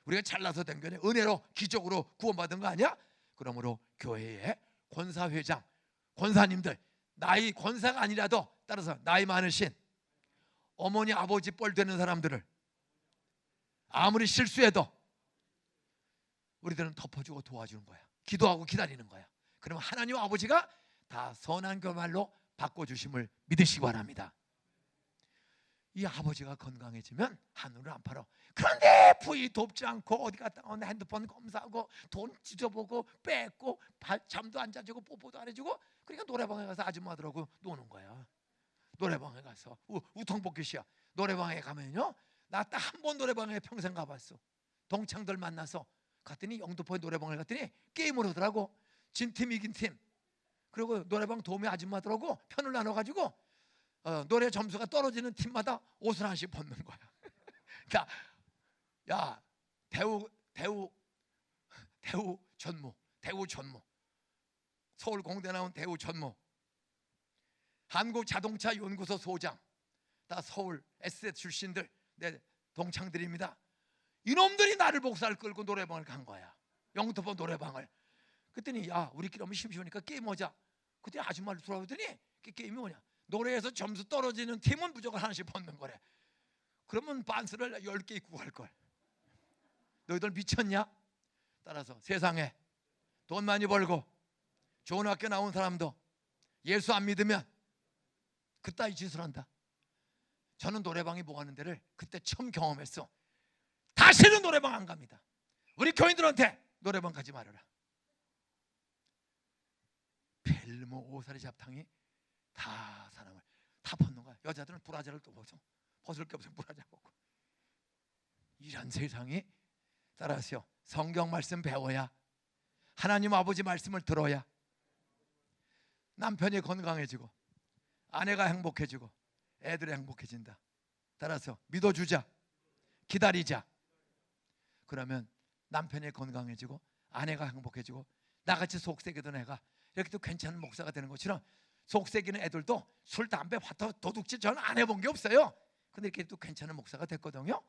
우리가 잘나서 된 게 아니라 은혜로 기적으로 구원받은 거 아니야? 그러므로 교회의 권사회장, 권사님들, 나이 권사가 아니라도 따라서 나이 많으신 어머니 아버지 뻘 되는 사람들을 아무리 실수해도 우리들은 덮어주고 도와주는 거야. 기도하고 기다리는 거야. 그러면 하나님 아버지가 다 선한 결말로 바꿔주심을 믿으시기 바랍니다. 이 아버지가 건강해지면 하늘을 안 팔아. 그런데 부이 돕지 않고 어디 갔다 오면 핸드폰 검사하고 돈 찢어보고 뺏고 잠도 안 자주고 뽀뽀도 안 해주고, 그러니까 노래방에 가서 아줌마들하고 노는 거야. 노래방에 가서 우통복귀시야. 노래방에 가면요, 나 딱 한 번 노래방에 평생 가봤어. 동창들 만나서 갔더니 영등포에 노래방을 갔더니 게임을 하더라고. 진 팀 이긴 팀. 그리고 노래방 도우미 아줌마들하고 편을 나눠가지고 노래 점수가 떨어지는 팀마다 옷을 하나씩 벗는 거야. 그러니까 야, 대우 전무, 서울 공대 나온 대우 전무, 한국자동차연구소 소장, 다 서울 S대 출신들 내 동창들입니다. 이놈들이 나를 복사를 끌고 노래방을 간 거야. 영등포 노래방을. 그랬더니 야, 우리끼리 너무 심심하니까 게임하자. 그랬더니 아줌마를 돌아오더니 게임이 뭐냐? 노래에서 점수 떨어지는 팀은 무조건 하나씩 벗는 거래. 그러면 반스를 10개 입고 갈걸. 너희들 미쳤냐? 따라서 세상에 돈 많이 벌고 좋은 학교 나온 사람도 예수 안 믿으면 그따위 짓을 한다. 저는 노래방이 뭐 하는 데를 그때 처음 경험했어. 다시는 노래방 안 갑니다. 우리 교인들한테 노래방 가지 말아라. 벨모 오사리 잡탕이 다 사람을 다 벗는 거야. 여자들은 브라자를 또 벗을 게 없어. 브라자 벗고. 이런 세상이, 따라서요, 성경 말씀 배워야, 하나님 아버지 말씀을 들어야 남편이 건강해지고 아내가 행복해지고 애들이 행복해진다. 따라서 믿어주자, 기다리자. 그러면 남편이 건강해지고 아내가 행복해지고 나같이 속색이던 애가 이렇게 또 괜찮은 목사가 되는 것처럼, 속색이는 애들도 술, 담배, 화타, 도둑질 저는 안 해본 게 없어요. 근데 이렇게 또 괜찮은 목사가 됐거든요.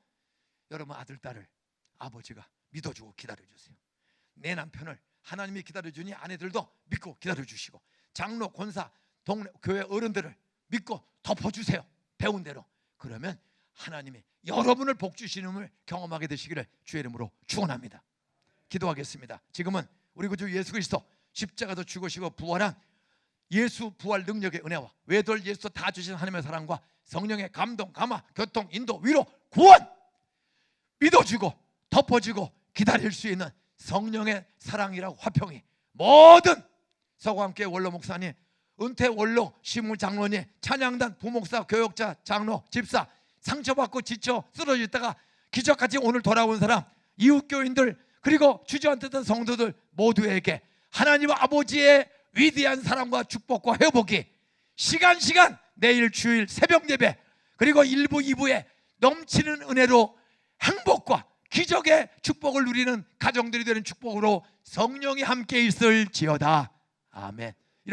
여러분 아들, 딸을 아버지가 믿어주고 기다려주세요. 내 남편을 하나님이 기다려주니 아내들도 믿고 기다려주시고, 장로, 권사, 동네 교회 어른들을 믿고 덮어주세요. 배운 대로. 그러면 하나님이 여러분을 복주시는을 경험하게 되시기를 주의 이름으로 축원합니다. 기도하겠습니다. 지금은 우리 구주 예수 그리스도 십자가도 죽으시고 부활한 예수 부활 능력의 은혜와 외돌 예수 다 주신 하나님의 사랑과 성령의 감동, 감화, 교통, 인도, 위로, 구원 믿어주고 덮어주고 기다릴 수 있는 성령의 사랑이라고 화평이 모든 서구함께 원로 목사님, 은퇴 원로 시무 장로님, 찬양단 부목사, 교역자, 장로, 집사, 상처받고 지쳐 쓰러져 있다가 기적같이 오늘 돌아온 사람, 이웃교인들, 그리고 주저앉았던 성도들 모두에게 하나님 아버지의 위대한 사랑과 축복과 회복이 시간 내일 주일 새벽 예배 그리고 1부 2부에 넘치는 은혜로 행복과 기적의 축복을 누리는 가정들이 되는 축복으로 성령이 함께 있을지어다. 아멘.